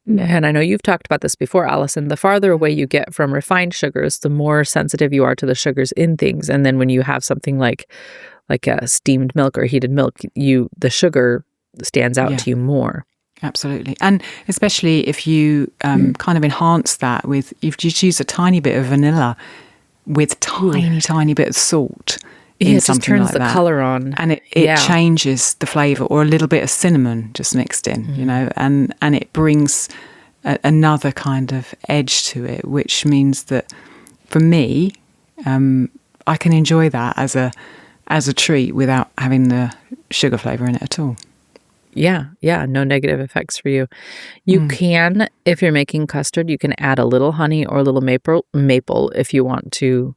And I know you've talked about this before, Allison. The farther away you get from refined sugars, the more sensitive you are to the sugars in things. And then when you have something like a steamed milk or heated milk, the sugar stands out to you more. Absolutely. And especially if you kind of enhance that with, if you choose a tiny bit of vanilla with tiny bit of salt. Yeah, it just turns like the color on. And it changes the flavour, or a little bit of cinnamon just mixed in, and it brings another kind of edge to it, which means that for me, I can enjoy that as a treat without having the sugar flavour in it at all. Yeah, no negative effects for you. You can, if you're making custard, you can add a little honey or a little maple if you want to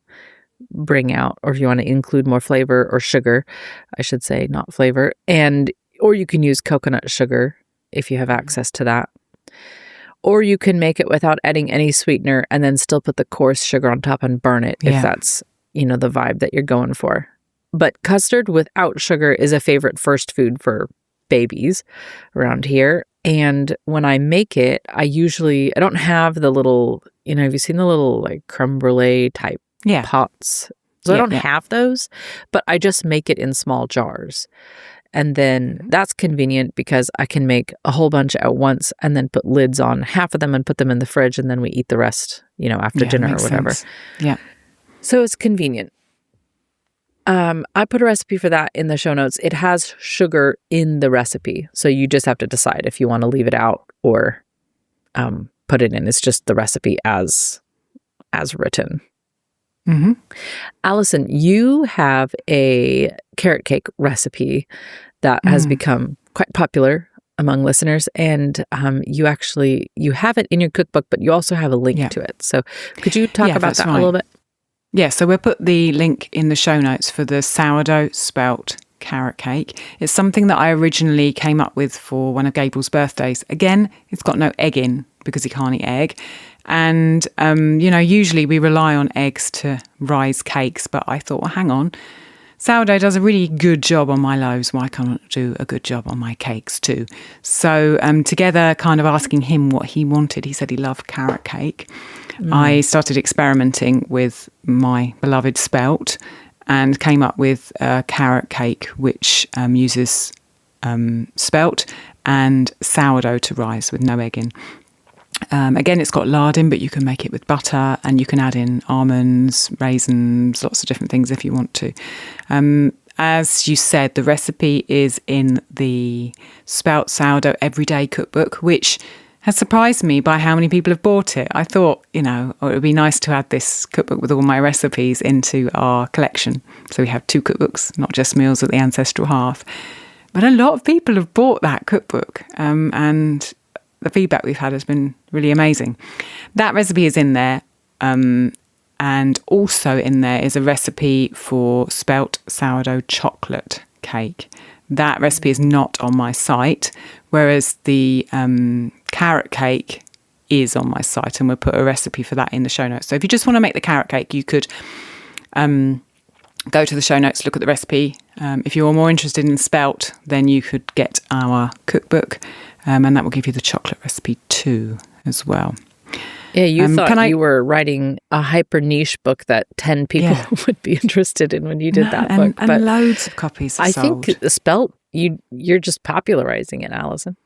bring out, or if you want to include more flavor, or sugar, I should say, not flavor. Or you can use coconut sugar if you have access to that. Or you can make it without adding any sweetener and then still put the coarse sugar on top and burn it if that's, the vibe that you're going for. But custard without sugar is a favorite first food for babies around here. And when I make it, I don't have the little, have you seen the little like creme brulee type pots? So I don't have those, but I just make it in small jars. And then that's convenient because I can make a whole bunch at once and then put lids on half of them and put them in the fridge, and then we eat the rest, after dinner or whatever. Sense. Yeah. So it's convenient. I put a recipe for that in the show notes. It has sugar in the recipe, so you just have to decide if you want to leave it out or put it in. It's just the recipe as written. Mm-hmm. Allison, you have a carrot cake recipe that has become quite popular among listeners, and you have it in your cookbook, but you also have a link to it. So could you talk about that a little bit? Yeah, so we'll put the link in the show notes for the sourdough spelt carrot cake. It's something that I originally came up with for one of Gabriel's birthdays. Again, it's got no egg in because he can't eat egg. And, usually we rely on eggs to rise cakes, but I thought, well, hang on. Sourdough does a really good job on my loaves. Why can't I do a good job on my cakes too? So together, kind of asking him what he wanted, he said he loved carrot cake. I started experimenting with my beloved spelt and came up with a carrot cake which uses spelt and sourdough to rise with no egg in. Again, it's got lard in, but you can make it with butter, and you can add in almonds, raisins, lots of different things if you want to. As you said, the recipe is in the Spelt Sourdough Everyday Cookbook, which has surprised me by how many people have bought it. I thought, it would be nice to add this cookbook with all my recipes into our collection. So we have 2 cookbooks, not just Meals at the Ancestral Hearth. But a lot of people have bought that cookbook, and the feedback we've had has been really amazing. That recipe is in there. And also in there is a recipe for spelt sourdough chocolate cake. That recipe is not on my site, whereas the carrot cake is on my site, and we'll put a recipe for that in the show notes. So if you just want to make the carrot cake, you could go to the show notes, look at the recipe. If you're more interested in spelt, then you could get our cookbook, and that will give you the chocolate recipe too as well. Yeah, you thought you were writing a hyper niche book that 10 people would be interested in when you did that book. But loads of copies are sold. think the spelt, you're just popularizing it, Allison.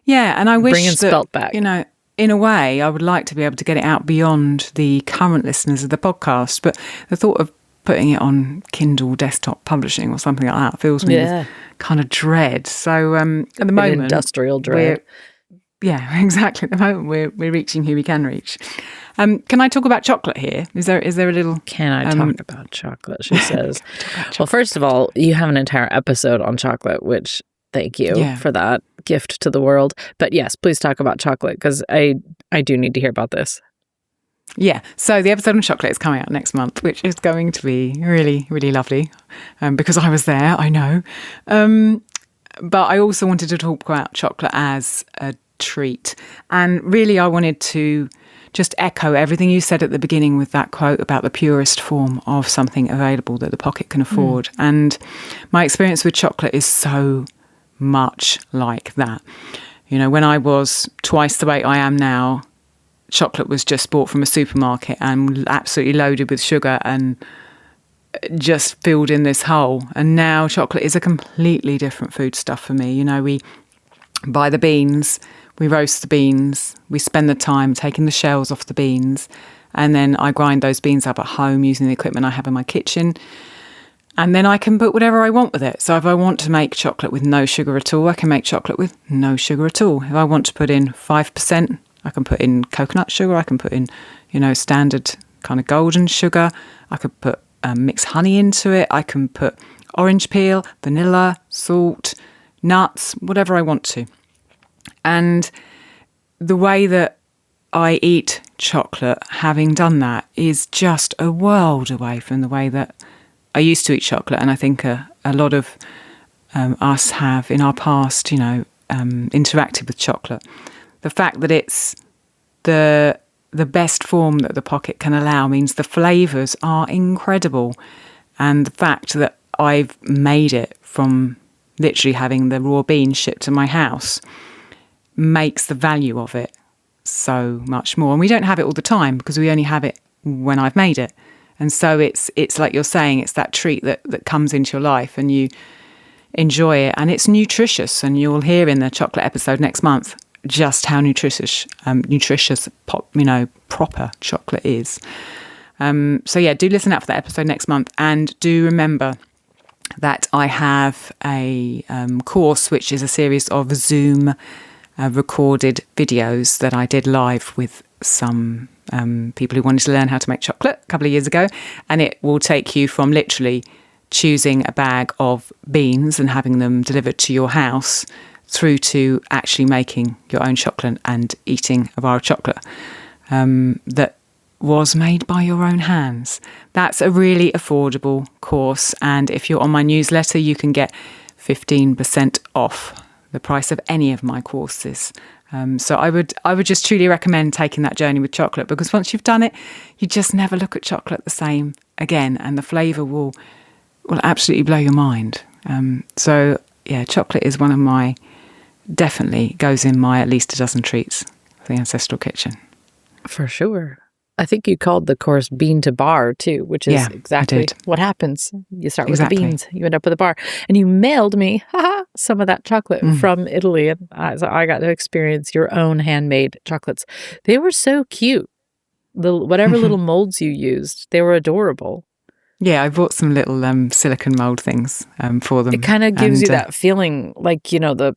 Yeah, and I wish bringing spelt back. In a way, I would like to be able to get it out beyond the current listeners of the podcast. But the thought of putting it on Kindle desktop publishing or something like that fills me with kind of dread. So at the moment, industrial dread. Yeah, exactly. At the moment, we're reaching who we can reach. Can I talk about chocolate here? Is there a little? Can I talk about chocolate? She says. Well, first of all, you have an entire episode on chocolate, which thank you for that gift to the world. But yes, please talk about chocolate because I do need to hear about this. Yeah, so the episode on chocolate is coming out next month, which is going to be really, really lovely because I was there, I know. But I also wanted to talk about chocolate as a treat. And really, I wanted to just echo everything you said at the beginning with that quote about the purest form of something available that the pocket can afford. And my experience with chocolate is so much like that. When I was twice the weight I am now, chocolate was just bought from a supermarket and absolutely loaded with sugar and just filled in this hole. And now chocolate is a completely different foodstuff for me. We buy the beans, we roast the beans, we spend the time taking the shells off the beans, and then I grind those beans up at home using the equipment I have in my kitchen. And then I can put whatever I want with it. So if I want to make chocolate with no sugar at all, I can make chocolate with no sugar at all. If I want to put in 5%, I can put in coconut sugar. I can put in, standard kind of golden sugar. I could put mix honey into it. I can put orange peel, vanilla, salt, nuts, whatever I want to. And the way that I eat chocolate, having done that, is just a world away from the way that I used to eat chocolate. And I think a lot of us have in our past, interacted with chocolate. The fact that it's the best form that the pocket can allow means the flavours are incredible. And the fact that I've made it from literally having the raw beans shipped to my house makes the value of it so much more. And we don't have it all the time because we only have it when I've made it. And so it's like you're saying, it's that treat that comes into your life and enjoy it. And it's nutritious. And you'll hear in the chocolate episode next month just how nutritious proper chocolate is. So yeah, do listen out for that episode next month. And do remember that I have a course, which is a series of Zoom recorded videos that I did live with some people who wanted to learn how to make chocolate a couple of years ago. And it will take you from literally choosing a bag of beans and having them delivered to your house through to actually making your own chocolate and eating a bar of chocolate that was made by your own hands. That's a really affordable course. And if you're on my newsletter, you can get 15% off the price of any of my courses. So I would just truly recommend taking that journey with chocolate, because once you've done it, you just never look at chocolate the same again, and the flavour will absolutely blow your mind. So yeah, chocolate is one of my, definitely goes in my at least a dozen treats for the Ancestral Kitchen. For sure. I think you called the course Bean to Bar too, which is exactly what happens. You start with the beans, you end up with a bar. And you mailed me some of that chocolate from Italy. And so I got to experience your own handmade chocolates. They were so cute. Whatever little molds you used, they were adorable. Yeah, I bought some little silicone mold things for them. It kind of gives you that feeling like, you know, the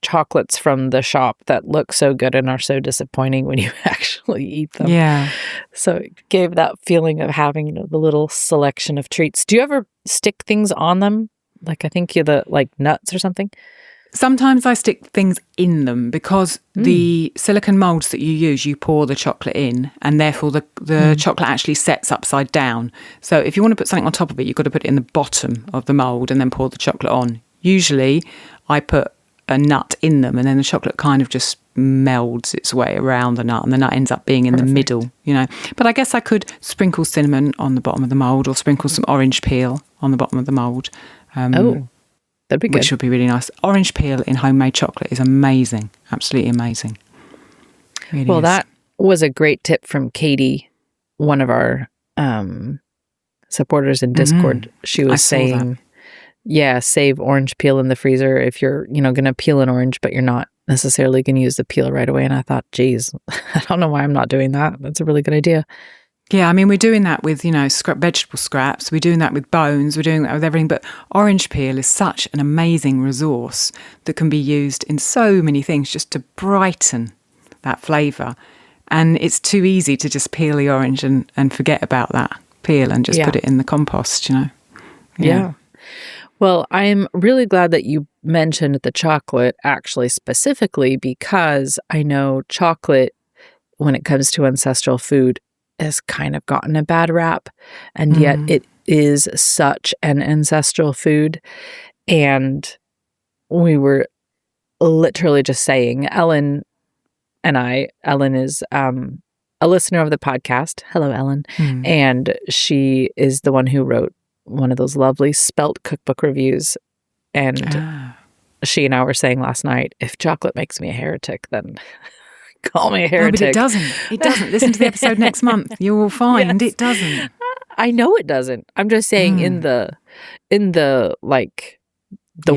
chocolates from the shop that look so good and are so disappointing when you actually eat them. Yeah. So it gave that feeling of having, you know, the little selection of treats. Do you ever stick things on them? Like, I think like nuts or something? Sometimes I stick things in them because the silicone molds that you use, you pour the chocolate in, and therefore the chocolate actually sets upside down. So if you want to put something on top of it, you've got to put it in the bottom of the mold and then pour the chocolate on. Usually I put a nut in them, and then the chocolate kind of just melds its way around the nut, and the nut ends up being in the middle, you know. But I guess I could sprinkle cinnamon on the bottom of the mould, or sprinkle some orange peel on the bottom of the mould. That'd be good. Which would be really nice. Orange peel in homemade chocolate is amazing. Absolutely amazing. Really is. That was a great tip from Katie, one of our supporters in Discord. She was saying, save orange peel in the freezer if you're, going to peel an orange, but you're not necessarily going to use the peel right away. And I thought, geez, I don't know why I'm not doing that. That's a really good idea. Yeah, I mean, we're doing that with, vegetable scraps. We're doing that with bones. We're doing that with everything. But orange peel is such an amazing resource that can be used in so many things just to brighten that flavour. And it's too easy to just peel the orange and forget about that peel and just put it in the compost, Yeah. Well, I'm really glad that you mentioned the chocolate actually specifically, because I know chocolate, when it comes to ancestral food, has kind of gotten a bad rap, and yet it is such an ancestral food. And we were literally just saying, Ellen is a listener of the podcast. Hello, Ellen. And she is the one who wrote one of those lovely spelt cookbook reviews. And she and I were saying last night, if chocolate makes me a heretic, then call me a heretic. No, but it doesn't. It doesn't. Listen to the episode next month. You will find it doesn't. I know it doesn't. I'm just saying in the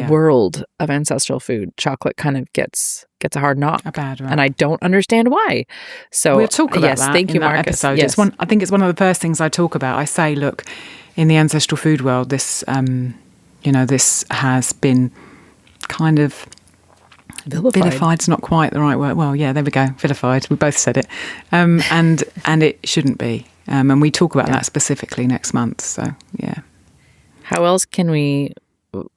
world of ancestral food, chocolate kind of gets a hard knock. A bad rap. And I don't understand why. So we'll talk about that thank you, in that Marcus. episode. Yes. I think it's one of the first things I talk about. I say, look, in the ancestral food world, this this has been kind of vilified's not quite the right word. Well, yeah, there we go. Vilified. We both said it. And it shouldn't be. And we talk about that specifically next month. So, yeah. How else can we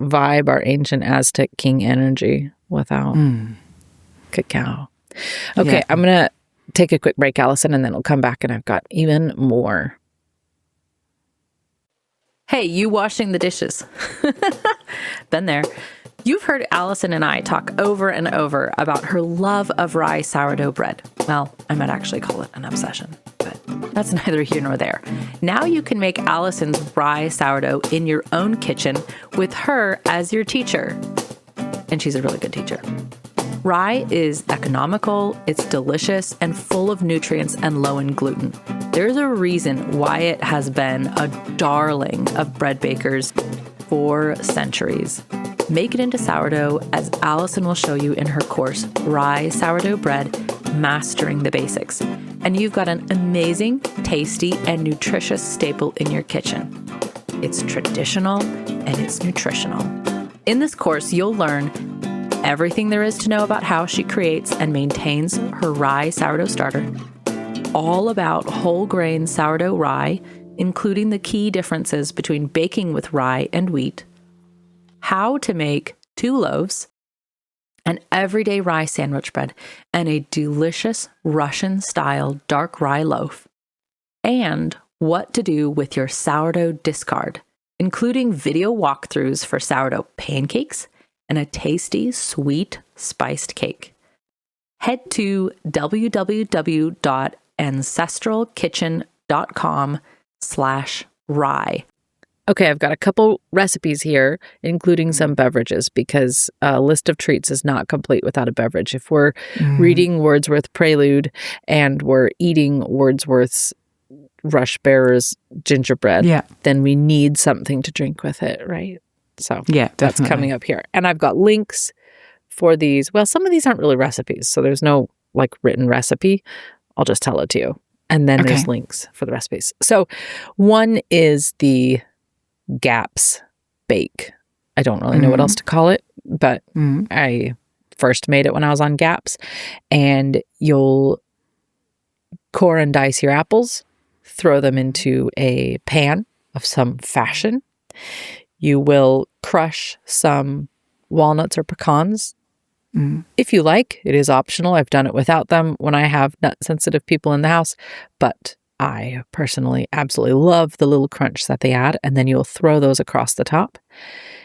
vibe our ancient Aztec king energy without cacao? Okay, I'm going to take a quick break, Allison, and then we'll come back and I've got even more. Hey, you washing the dishes. Been there. You've heard Allison and I talk over and over about her love of rye sourdough bread. Well, I might actually call it an obsession, but that's neither here nor there. Now you can make Allison's rye sourdough in your own kitchen with her as your teacher. And she's a really good teacher. Rye is economical, it's delicious, and full of nutrients and low in gluten. There's a reason why it has been a darling of bread bakers for centuries. Make it into sourdough, as Allison will show you in her course, Rye Sourdough Bread, Mastering the Basics. And you've got an amazing, tasty, and nutritious staple in your kitchen. It's traditional and it's nutritional. In this course, you'll learn everything there is to know about how she creates and maintains her rye sourdough starter, all about whole grain sourdough rye, including the key differences between baking with rye and wheat, how to make 2 loaves, an everyday rye sandwich bread, and a delicious Russian-style dark rye loaf, and what to do with your sourdough discard, including video walkthroughs for sourdough pancakes and a tasty, sweet, spiced cake. Head to www.ancestralkitchen.com/rye. Okay, I've got a couple recipes here, including some beverages, because a list of treats is not complete without a beverage. If we're reading Wordsworth Prelude and we're eating Wordsworth's Rush Bearer's gingerbread, then we need something to drink with it, right? So that's coming up here. And I've got links for these. Well, some of these aren't really recipes, so there's no like written recipe. I'll just tell it to you. And then there's links for the recipes. So one is the Gaps bake. I don't really know what else to call it, but I first made it when I was on Gaps. And you'll core and dice your apples, throw them into a pan of some fashion. You will crush some walnuts or pecans. If you like, it is optional. I've done it without them when I have nut-sensitive people in the house, but I personally absolutely love the little crunch that they add, and then you'll throw those across the top.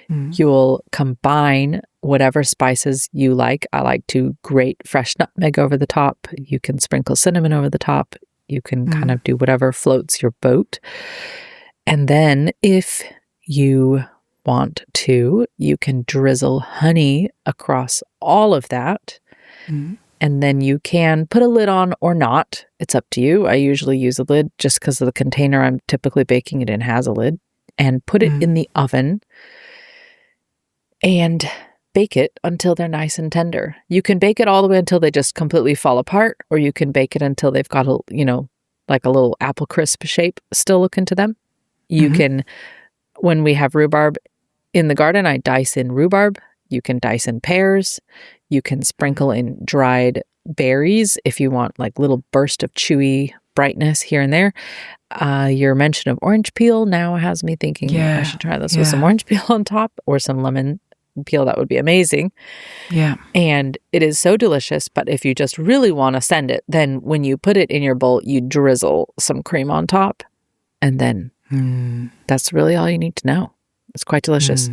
You'll combine whatever spices you like. I like to grate fresh nutmeg over the top. You can sprinkle cinnamon over the top. You can kind of do whatever floats your boat. And then if you want to, you can drizzle honey across all of that. And then you can put a lid on or not. It's up to you. I usually use a lid just because of the container I'm typically baking it in has a lid. And put it in the oven and bake it until they're nice and tender. You can bake it all the way until they just completely fall apart, or you can bake it until they've got a, like a little apple crisp shape still looking to them. You can, when we have rhubarb in the garden, I dice in rhubarb. You can dice in pears. You can sprinkle in dried berries if you want like little burst of chewy brightness here and there. Your mention of orange peel now has me thinking I should try this with some orange peel on top or some lemon peel. That would be amazing. And it is so delicious. But if you just really want to send it, then when you put it in your bowl, you drizzle some cream on top. And then that's really all you need to know. It's quite delicious.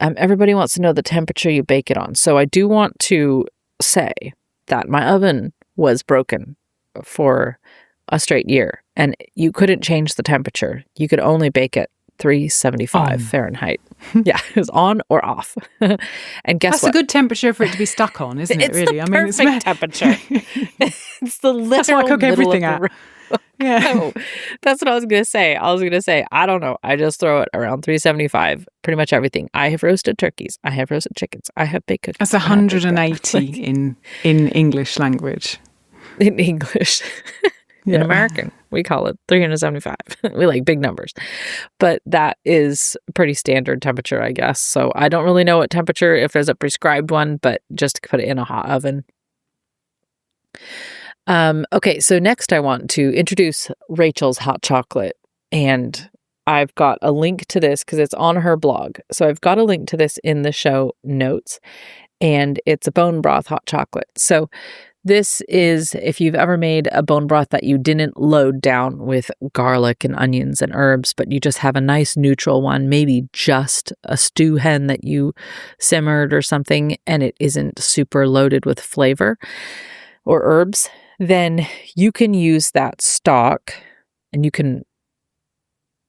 Everybody wants to know the temperature you bake it on. So I do want to say that my oven was broken for a straight year, and you couldn't change the temperature. You could only bake at 375 Fahrenheit. It was on or off. And guess That's what? a good temperature for it to be stuck on, isn't it? Really, the perfect temperature. It's the literal That's what I cook everything at. No, that's what I was going to say. I don't know. I just throw it around 375, pretty much everything. I have roasted turkeys. I have roasted chickens. I have baked cookies. That's 180 in English language. In English. In American, we call it 375. We like big numbers. But that is pretty standard temperature, I guess. So I don't really know what temperature, if there's a prescribed one, but just put it in a hot oven. Okay, so next I want to introduce Rachel's hot chocolate, and I've got a link to this because it's on her blog. So I've got a link to this in the show notes, and it's a bone broth hot chocolate. So this is if you've ever made a bone broth that you didn't load down with garlic and onions and herbs, but you just have a nice neutral one, maybe just a stew hen that you simmered or something, and it isn't super loaded with flavor or herbs, then you can use that stock and you can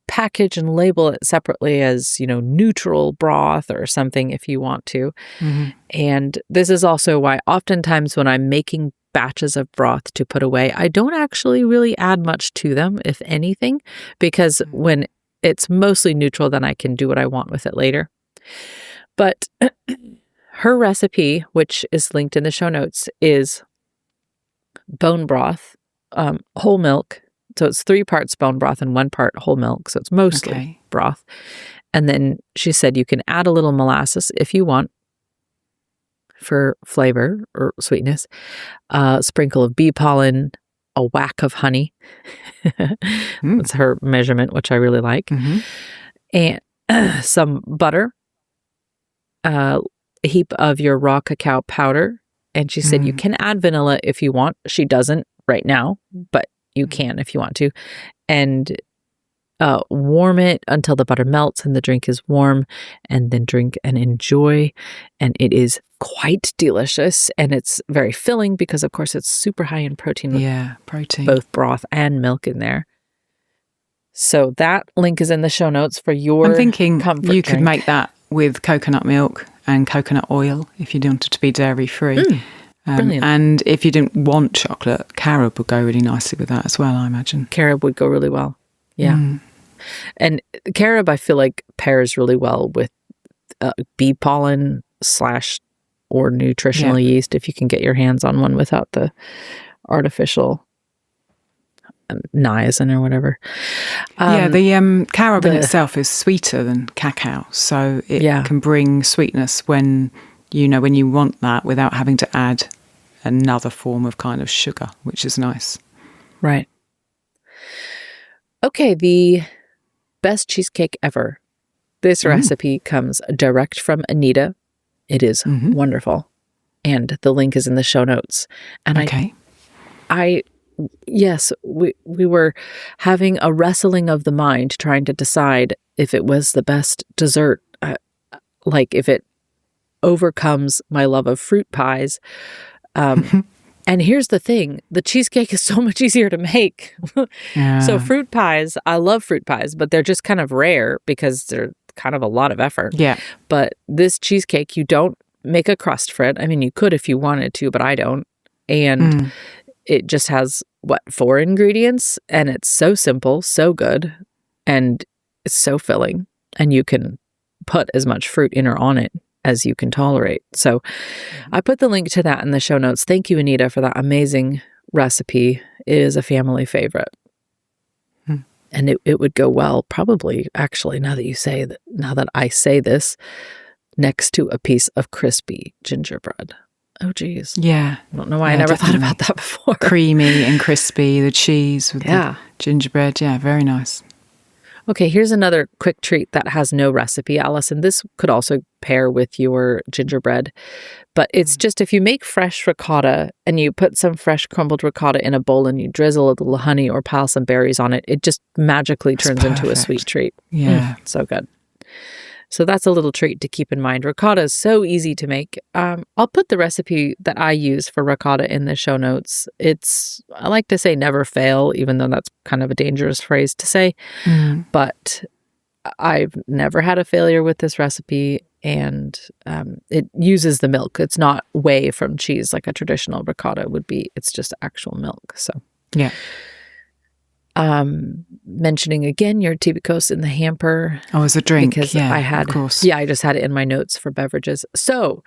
package and label it separately as, neutral broth or something if you want to. And this is also why oftentimes when I'm making batches of broth to put away, I don't actually really add much to them, if anything, because when it's mostly neutral, then I can do what I want with it later. But her recipe, which is linked in the show notes, is bone broth, whole milk. So it's 3 parts bone broth and 1 part whole milk. So it's mostly broth. And then she said you can add a little molasses if you want for flavor or sweetness, a sprinkle of bee pollen, a whack of honey. That's her measurement, which I really like. And some butter, a heap of your raw cacao powder. And she said you can add vanilla if you want. She doesn't right now, but you can if you want to. And warm it until the butter melts and the drink is warm, and then drink and enjoy. And it is quite delicious, and it's very filling because, of course, it's super high in protein. Yeah, protein. Both broth and milk in there. So that link is in the show notes for your I'm thinking comfort you could drink. make that with coconut milk and coconut oil if you wanted to be dairy-free. Brilliant. And if you didn't want chocolate, carob would go really nicely with that as well, I imagine. Carob would go really well. Yeah. And carob, I feel like, pairs really well with bee pollen / or nutritional yeast, if you can get your hands on one without the artificial niacin or whatever. The carob in itself is sweeter than cacao, so it can bring sweetness when you want that without having to add another form of kind of sugar, which is nice. Right. Okay, the best cheesecake ever. This recipe comes direct from Anita. It is wonderful. And the link is in the show notes. And yes, we were having a wrestling of the mind trying to decide if it was the best dessert, like if it overcomes my love of fruit pies. And here's the thing, the cheesecake is so much easier to make. So fruit pies, I love fruit pies, but they're just kind of rare because they're kind of a lot of effort. Yeah. But this cheesecake, you don't make a crust for it. I mean, you could if you wanted to, but I don't. And it just has, 4 ingredients? And it's so simple, so good, and it's so filling. And you can put as much fruit in or on it as you can tolerate. So I put the link to that in the show notes. Thank you, Anita, for that amazing recipe. It is a family favorite. And it would go well, probably, actually, now that I say this, next to a piece of crispy gingerbread. Oh, geez. Yeah. I don't know why I never thought about that before. Creamy and crispy, the cheese with the gingerbread. Yeah, very nice. Okay, here's another quick treat that has no recipe, Allison. This could also pair with your gingerbread, but it's just if you make fresh ricotta and you put some fresh crumbled ricotta in a bowl and you drizzle a little honey or pile some berries on it, it just magically turns into a sweet treat. Yeah. So good. So that's a little treat to keep in mind. Ricotta is so easy to make. I'll put the recipe that I use for ricotta in the show notes. I like to say never fail, even though that's kind of a dangerous phrase to say. But I've never had a failure with this recipe, and it uses the milk. It's not whey from cheese like a traditional ricotta would be. It's just actual milk. So yeah. Mentioning again your Tibicos in the hamper. Oh, as a drink. Because yeah, I had, of course. I just had it in my notes for beverages. So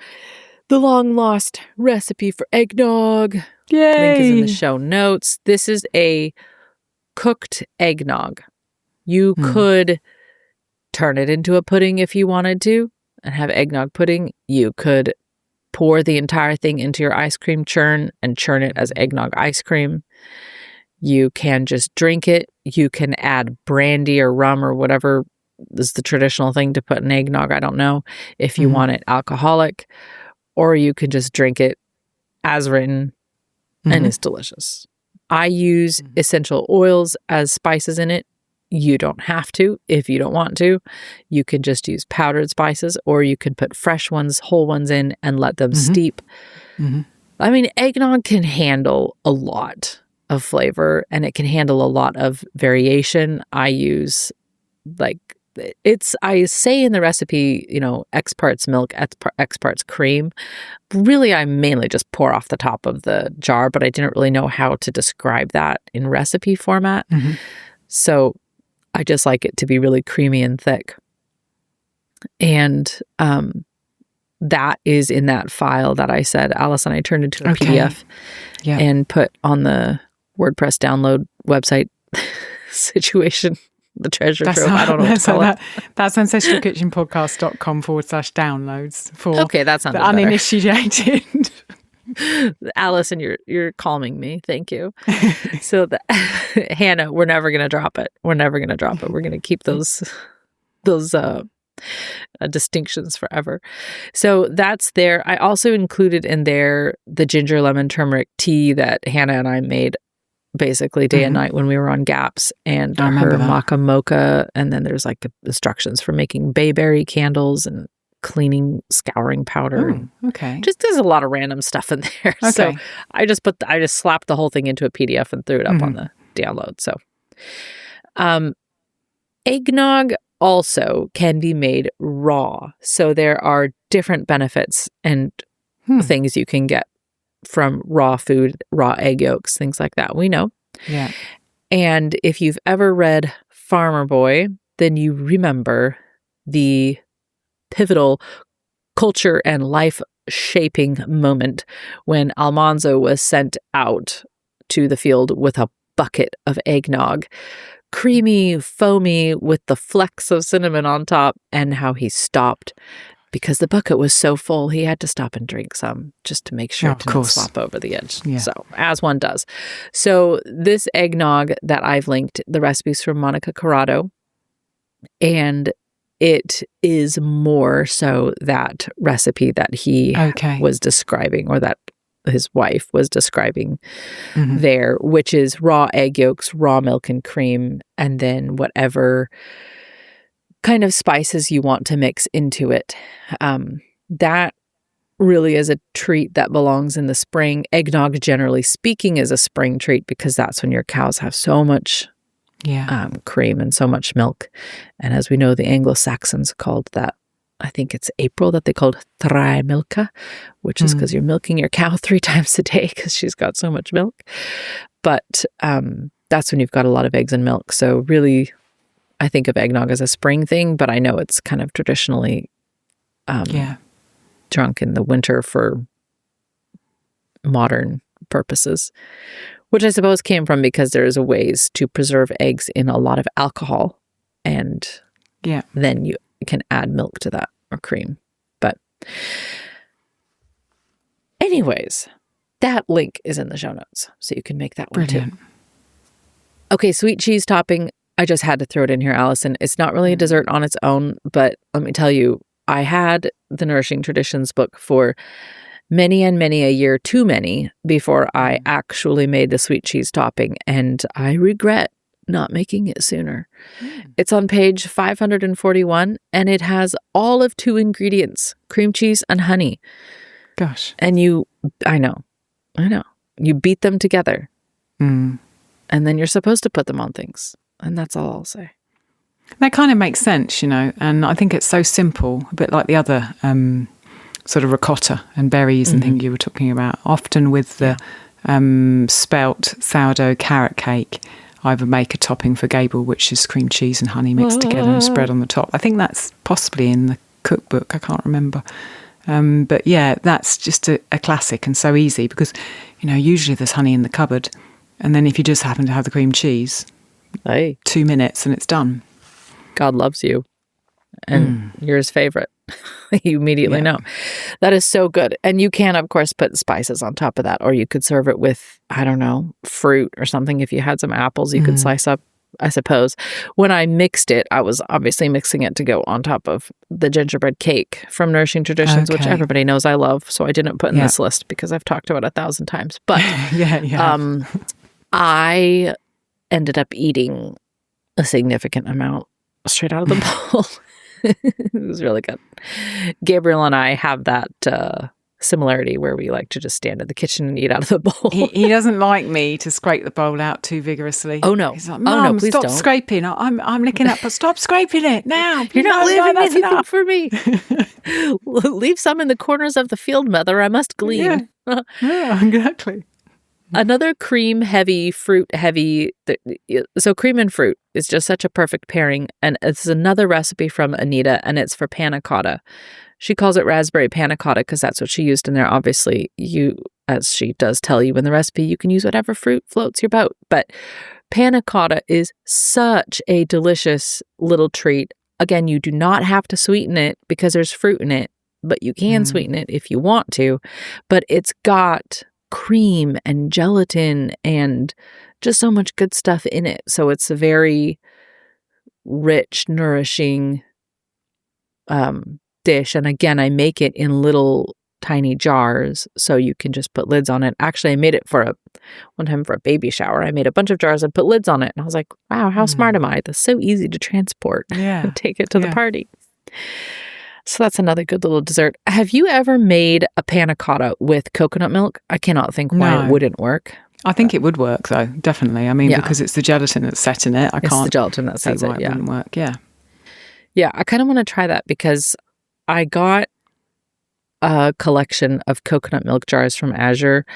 the long lost recipe for eggnog. Yay! Link is in the show notes. This is a cooked eggnog. You could turn it into a pudding if you wanted to and have eggnog pudding. You could pour the entire thing into your ice cream churn and churn it as eggnog ice cream. You can just drink it. You can add brandy or rum or whatever is the traditional thing to put in eggnog. I don't know if you want it alcoholic, or you can just drink it as written and it's delicious. I use essential oils as spices in it. You don't have to if you don't want to. You can just use powdered spices, or you can put fresh ones, whole ones in and let them steep. I mean, eggnog can handle a lot of flavor and it can handle a lot of variation. I use I say in the recipe, X parts milk, X parts cream. Really, I mainly just pour off the top of the jar, but I didn't really know how to describe that in recipe format. So I just like it to be really creamy and thick. And that is in that file that I said, Alice and I turned into a PDF and put on the WordPress download website situation, the treasure trove. I don't know what to call it. That's ancestralkitchenpodcast.com/downloads for that sounded the uninitiated. Allison, you're calming me. Thank you. So Hannah, we're never going to drop it. We're going to keep those distinctions forever. So that's there. I also included in there the ginger lemon turmeric tea that Hannah and I made basically day and night when we were on gaps, and her maca mocha. And then there's like instructions for making bayberry candles and cleaning scouring powder. Just there's a lot of random stuff in there. So I just slapped the whole thing into a PDF and threw it up on the download. So eggnog also can be made raw. So there are different benefits and things you can get from raw food, raw egg yolks, things like that. We know. Yeah. And if you've ever read Farmer Boy, then you remember the pivotal culture and life-shaping moment when Almanzo was sent out to the field with a bucket of eggnog, creamy, foamy, with the flecks of cinnamon on top, and how he stopped because the bucket was so full, he had to stop and drink some just to make sure it didn't slop over the edge. Yeah. So, as one does. So, this eggnog that I've linked, the recipe's from Monica Corrado, and it is more so that recipe that he was describing, or that his wife was describing there, which is raw egg yolks, raw milk and cream, and then whatever kind of spices you want to mix into it. That really is a treat that belongs in the spring. Eggnog, generally speaking, is a spring treat because that's when your cows have so much cream and so much milk. And as we know, the Anglo-Saxons called that, I think it's April, that they called thry milka, which is because you're milking your cow 3 times a day because she's got so much milk. But that's when you've got a lot of eggs and milk. So really, I think of eggnog as a spring thing, but I know it's kind of traditionally drunk in the winter for modern purposes, which I suppose came from because there's ways to preserve eggs in a lot of alcohol, and then you can add milk to that or cream. But anyways, that link is in the show notes, so you can make that one too. Okay, sweet cheese topping. I just had to throw it in here, Allison. It's not really a dessert on its own, but let me tell you, I had the Nourishing Traditions book for many and many a year, too many, before I actually made the sweet cheese topping, and I regret not making it sooner. It's on page 541, and it has all of 2 ingredients, cream cheese and honey. Gosh. And I know. You beat them together, and then you're supposed to put them on things. And that's all I'll say. That kind of makes sense, and I think it's so simple, a bit like the other sort of ricotta and berries and things you were talking about. Often with the spelt sourdough carrot cake, I would make a topping for Gable, which is cream cheese and honey mixed together and spread on the top. I think that's possibly in the cookbook. I can't remember. But yeah, that's just a classic and so easy because, usually there's honey in the cupboard. And then if you just happen to have the cream cheese, 2 minutes and it's done. God loves you. And you're his favorite. You immediately know. That is so good. And you can, of course, put spices on top of that. Or you could serve it with, I don't know, fruit or something. If you had some apples, you could slice up, I suppose. When I mixed it, I was obviously mixing it to go on top of the gingerbread cake from Nourishing Traditions, which everybody knows I love. So I didn't put in this list because I've talked about it 1,000 times. But I ended up eating a significant amount straight out of the bowl. It was really good. Gabriel and I have that similarity where we like to just stand in the kitchen and eat out of the bowl. He doesn't like me to scrape the bowl out too vigorously. Oh no! He's like, Mom, please stop don't. Scraping. I'm licking up, but stop scraping it now. You're not leaving anything for me. Leave some in the corners of the field, Mother. I must glean. Yeah, exactly. Another cream heavy, fruit heavy. So cream and fruit is just such a perfect pairing. And it's another recipe from Anita, and it's for panna cotta. She calls it raspberry panna cotta because that's what she used in there. Obviously, as she does tell you in the recipe, you can use whatever fruit floats your boat. But panna cotta is such a delicious little treat. Again, you do not have to sweeten it because there's fruit in it, but you can sweeten it if you want to. But it's got cream and gelatin and just so much good stuff in it. So it's a very rich, nourishing dish. And again, I make it in little tiny jars so you can just put lids on it. Actually, I made it one time for a baby shower. I made a bunch of jars and put lids on it. And I was like, wow, how smart am I? That's so easy to transport and take it to the party. So that's another good little dessert. Have you ever made a panna cotta with coconut milk? I cannot think why it wouldn't work. I think it would work though, definitely. I mean, because it's the gelatin that's set in it. It's the gelatin that sets it, it wouldn't work, Yeah, I kind of want to try that because I got a collection of coconut milk jars from Azure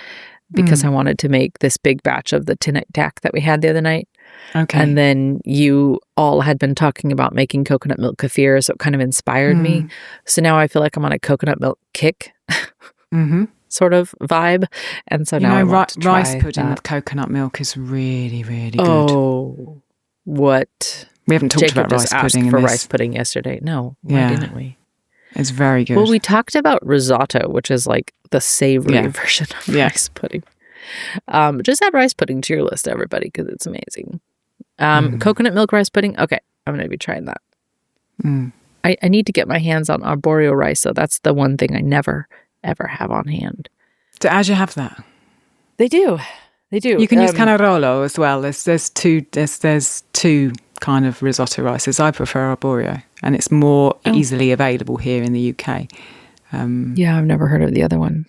because I wanted to make this big batch of the tinnick that we had the other night. Okay. And then you all had been talking about making coconut milk kefir, so it kind of inspired me. So now I feel like I'm on a coconut milk kick sort of vibe. And so now I want to try rice pudding that. with coconut milk is really, really good. Oh, what? We haven't talked Jacob about rice just asked pudding in for this. rice pudding yesterday. No, why didn't we? It's very good. Well, we talked about risotto, which is like the savory version of rice pudding. Just add rice pudding to your list, everybody, because it's amazing. Coconut milk rice pudding. Okay, I'm going to be trying that. I need to get my hands on arborio rice, so that's the one thing I never, ever have on hand. Do Azure have that? They do. They do. You can use Canarolo as well. There's two kind of risotto rices. I prefer arborio, and it's more easily available here in the UK. Yeah, I've never heard of the other one.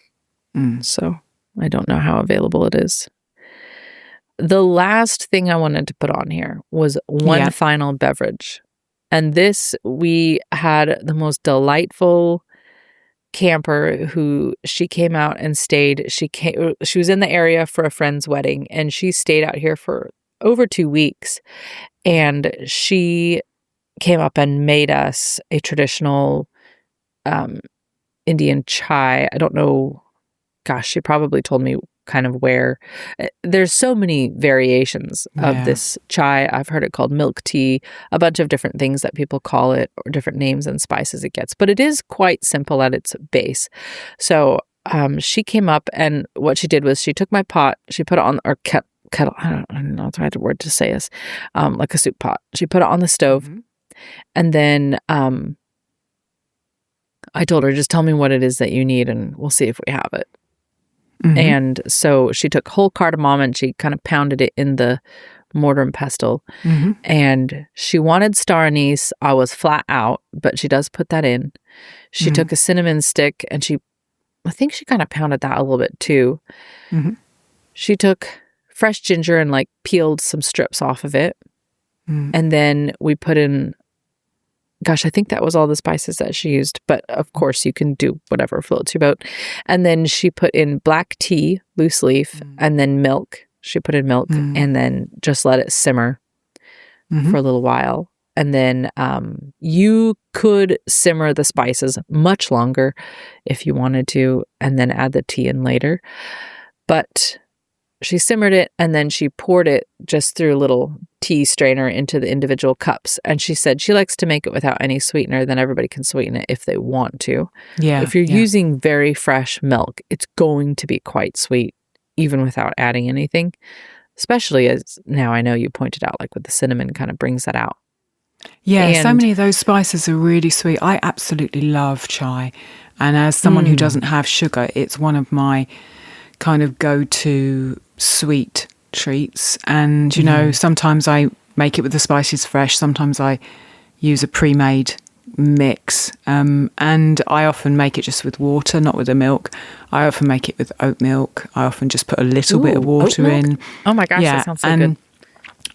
So I don't know how available it is. The last thing I wanted to put on here was one final beverage. And this, we had the most delightful camper who she came out and stayed. She was in the area for a friend's wedding, and she stayed out here for over 2 weeks. And she came up and made us a traditional Indian chai. I don't know. Gosh, she probably told me kind of where. There's so many variations of this chai. I've heard it called milk tea, a bunch of different things that people call it, or different names and spices it gets. But it is quite simple at its base. So she came up, and what she did was she took my pot, she put it on, or kettle, I don't know the right word to say is, like a soup pot. She put it on the stove, and then I told her, just tell me what it is that you need, and we'll see if we have it. And so she took whole cardamom and she kind of pounded it in the mortar and pestle. And she wanted star anise. I was flat out, but she does put that in. She took a cinnamon stick and I think she kind of pounded that a little bit too. She took fresh ginger and like peeled some strips off of it. And then we put in, gosh, I think that was all the spices that she used. But of course, you can do whatever floats your boat. And then she put in black tea, loose leaf, and then milk. She put in milk and then just let it simmer for a little while. And then you could simmer the spices much longer if you wanted to, and then add the tea in later. But she simmered it, and then she poured it just through a little tea strainer into the individual cups. And she said she likes to make it without any sweetener. Then everybody can sweeten it if they want to. If you're using very fresh milk, it's going to be quite sweet, even without adding anything. Especially as now I know you pointed out, like with the cinnamon kind of brings that out. Yeah, so many of those spices are really sweet. I absolutely love chai. And as someone who doesn't have sugar, it's one of my kind of go-to sweet treats. And, you know, sometimes I make it with the spices fresh. Sometimes I use a pre-made mix. And I often make it just with water, not with the milk. I often make it with oat milk. I often just put a little bit of water in. Oh my gosh, that sounds so good.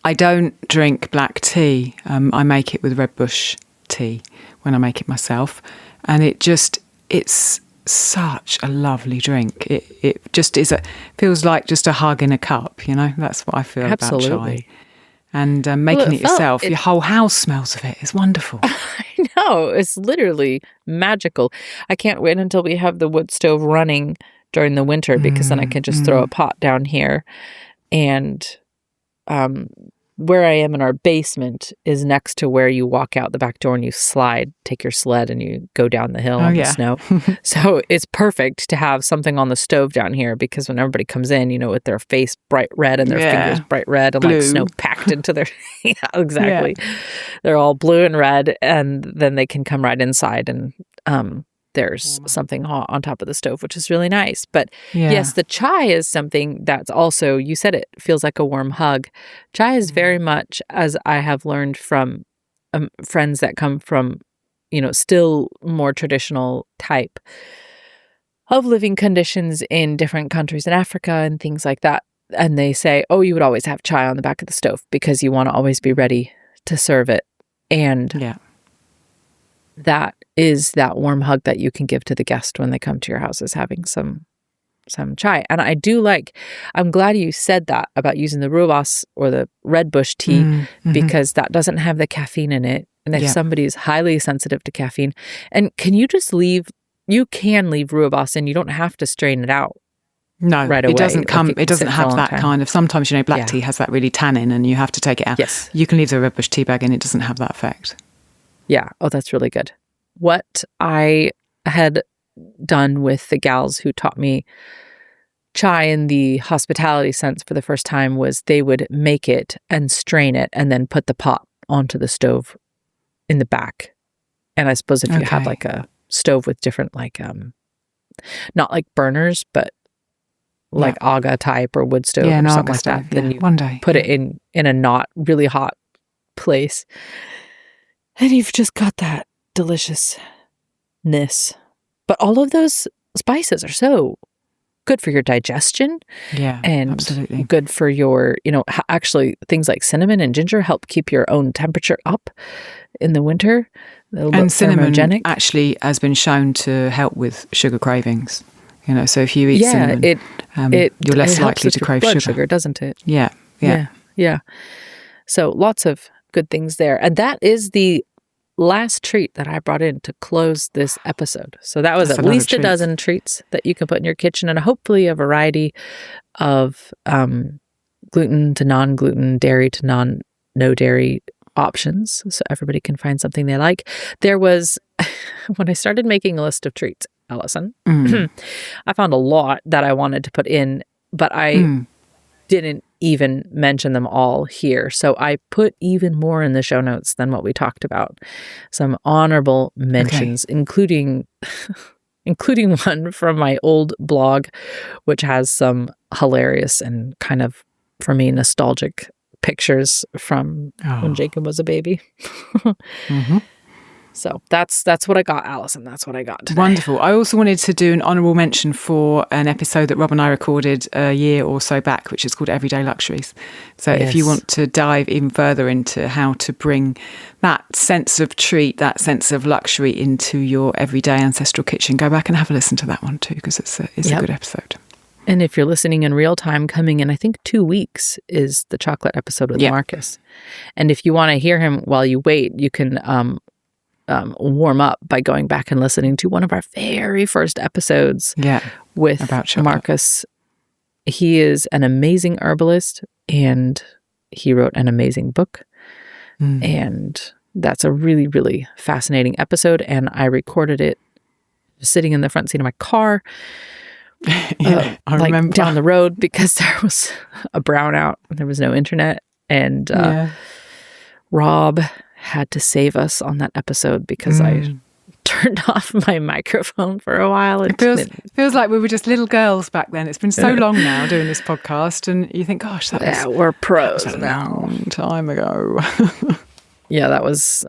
I don't drink black tea. I make it with red bush tea when I make it myself. And it's such a lovely drink. It just feels like just a hug in a cup, you know? That's what I feel about chai. And making it yourself, your whole house smells of it. It's wonderful. I know. It's literally magical. I can't wait until we have the wood stove running during the winter, because then I can just throw a pot down here. And where I am in our basement is next to where you walk out the back door and you take your sled and you go down the hill on the snow. So it's perfect to have something on the stove down here, because when everybody comes in, you know, with their face bright red and their fingers bright red and blue. Like snow packed into their... Yeah, exactly. Yeah. They're all blue and red, and then they can come right inside, and there's something hot on top of the stove, which is really nice. But yes, the chai is something that's also, you said it feels like a warm hug. Chai is very much, as I have learned from friends that come from, you know, still more traditional type of living conditions in different countries in Africa and things like that. And they say, oh, you would always have chai on the back of the stove because you want to always be ready to serve it. And that is that warm hug that you can give to the guest when they come to your house, is having some chai. And I do I'm glad you said that about using the rooibos or the red bush tea, because that doesn't have the caffeine in it. And if somebody is highly sensitive to caffeine, and you can leave rooibos in, you don't have to strain it out. No, right away. It doesn't have that kind of, sometimes, you know, black tea has that really tannin and you have to take it out. Yes. You can leave the red bush tea bag in, it doesn't have that effect. Yeah. Oh, that's really good. What I had done with the gals who taught me chai in the hospitality sense for the first time was they would make it and strain it and then put the pot onto the stove in the back. And I suppose if you had like a stove with different, like, not like burners, but like Aga type or wood stove or something like that, then you put it in a not really hot place. And you've just got that deliciousness. But all of those spices are so good for your digestion. Yeah, and absolutely good for your, you know, actually things like cinnamon and ginger help keep your own temperature up in the winter. And cinnamon actually has been shown to help with sugar cravings. You know, so if you eat cinnamon, you're less likely to crave sugar, doesn't it? Yeah. So lots of good things there. And that is the last treat that I brought in to close this episode. So that was at least a dozen treats that you can put in your kitchen, and hopefully a variety of gluten to non-gluten, dairy to no dairy options, so everybody can find something they like. There was, when I started making a list of treats, Allison, I found a lot that I wanted to put in, but I didn't even mention them all here. So I put even more in the show notes than what we talked about. Some honorable mentions, including one from my old blog, which has some hilarious and kind of, for me, nostalgic pictures from when Jacob was a baby. So that's what I got, Allison. That's what I got today. Wonderful. I also wanted to do an honourable mention for an episode that Rob and I recorded a year or so back, which is called Everyday Luxuries. So if you want to dive even further into how to bring that sense of treat, that sense of luxury into your everyday ancestral kitchen, go back and have a listen to that one too, because it's a good episode. And if you're listening in real time, coming in, I think 2 weeks is the chocolate episode with Marcus. And if you want to hear him while you wait, you can warm up by going back and listening to one of our very first episodes with Marcus. He is an amazing herbalist, and he wrote an amazing book. And that's a really, really fascinating episode. And I recorded it sitting in the front seat of my car. I remember down the road, because there was a brownout and there was no internet, and Rob had to save us on that episode because I turned off my microphone for a while. It feels like we were just little girls back then. It's been so long now doing this podcast, and you think, gosh, we're pros now. A long time ago. Yeah, it was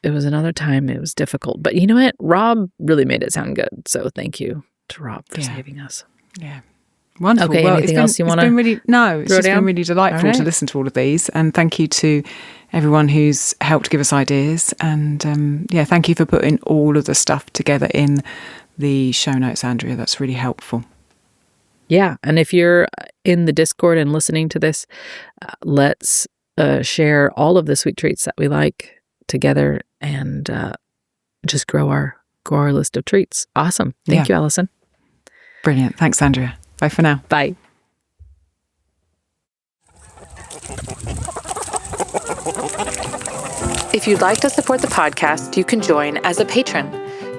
another time. It was difficult, but you know what? Rob really made it sound good. So thank you to Rob for saving us. Yeah. Wonderful. Okay, anything else you want to it's just been really delightful to listen to all of these. And thank you to everyone who's helped give us ideas. And thank you for putting all of the stuff together in the show notes, Andrea. That's really helpful. Yeah. And if you're in the Discord and listening to this, let's share all of the sweet treats that we like together and just grow our list of treats. Awesome. Thank you, Alison. Brilliant. Thanks, Andrea. Bye for now. Bye. If you'd like to support the podcast, you can join as a patron.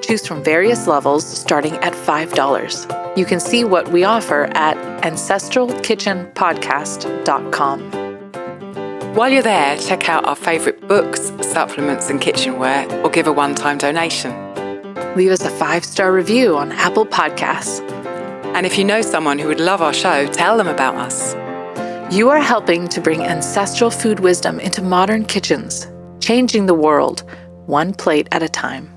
Choose from various levels starting at $5. You can see what we offer at ancestralkitchenpodcast.com. While you're there, check out our favourite books, supplements and kitchenware, or give a one-time donation. Leave us a 5-star review on Apple Podcasts. And if you know someone who would love our show, tell them about us. You are helping to bring ancestral food wisdom into modern kitchens, changing the world one plate at a time.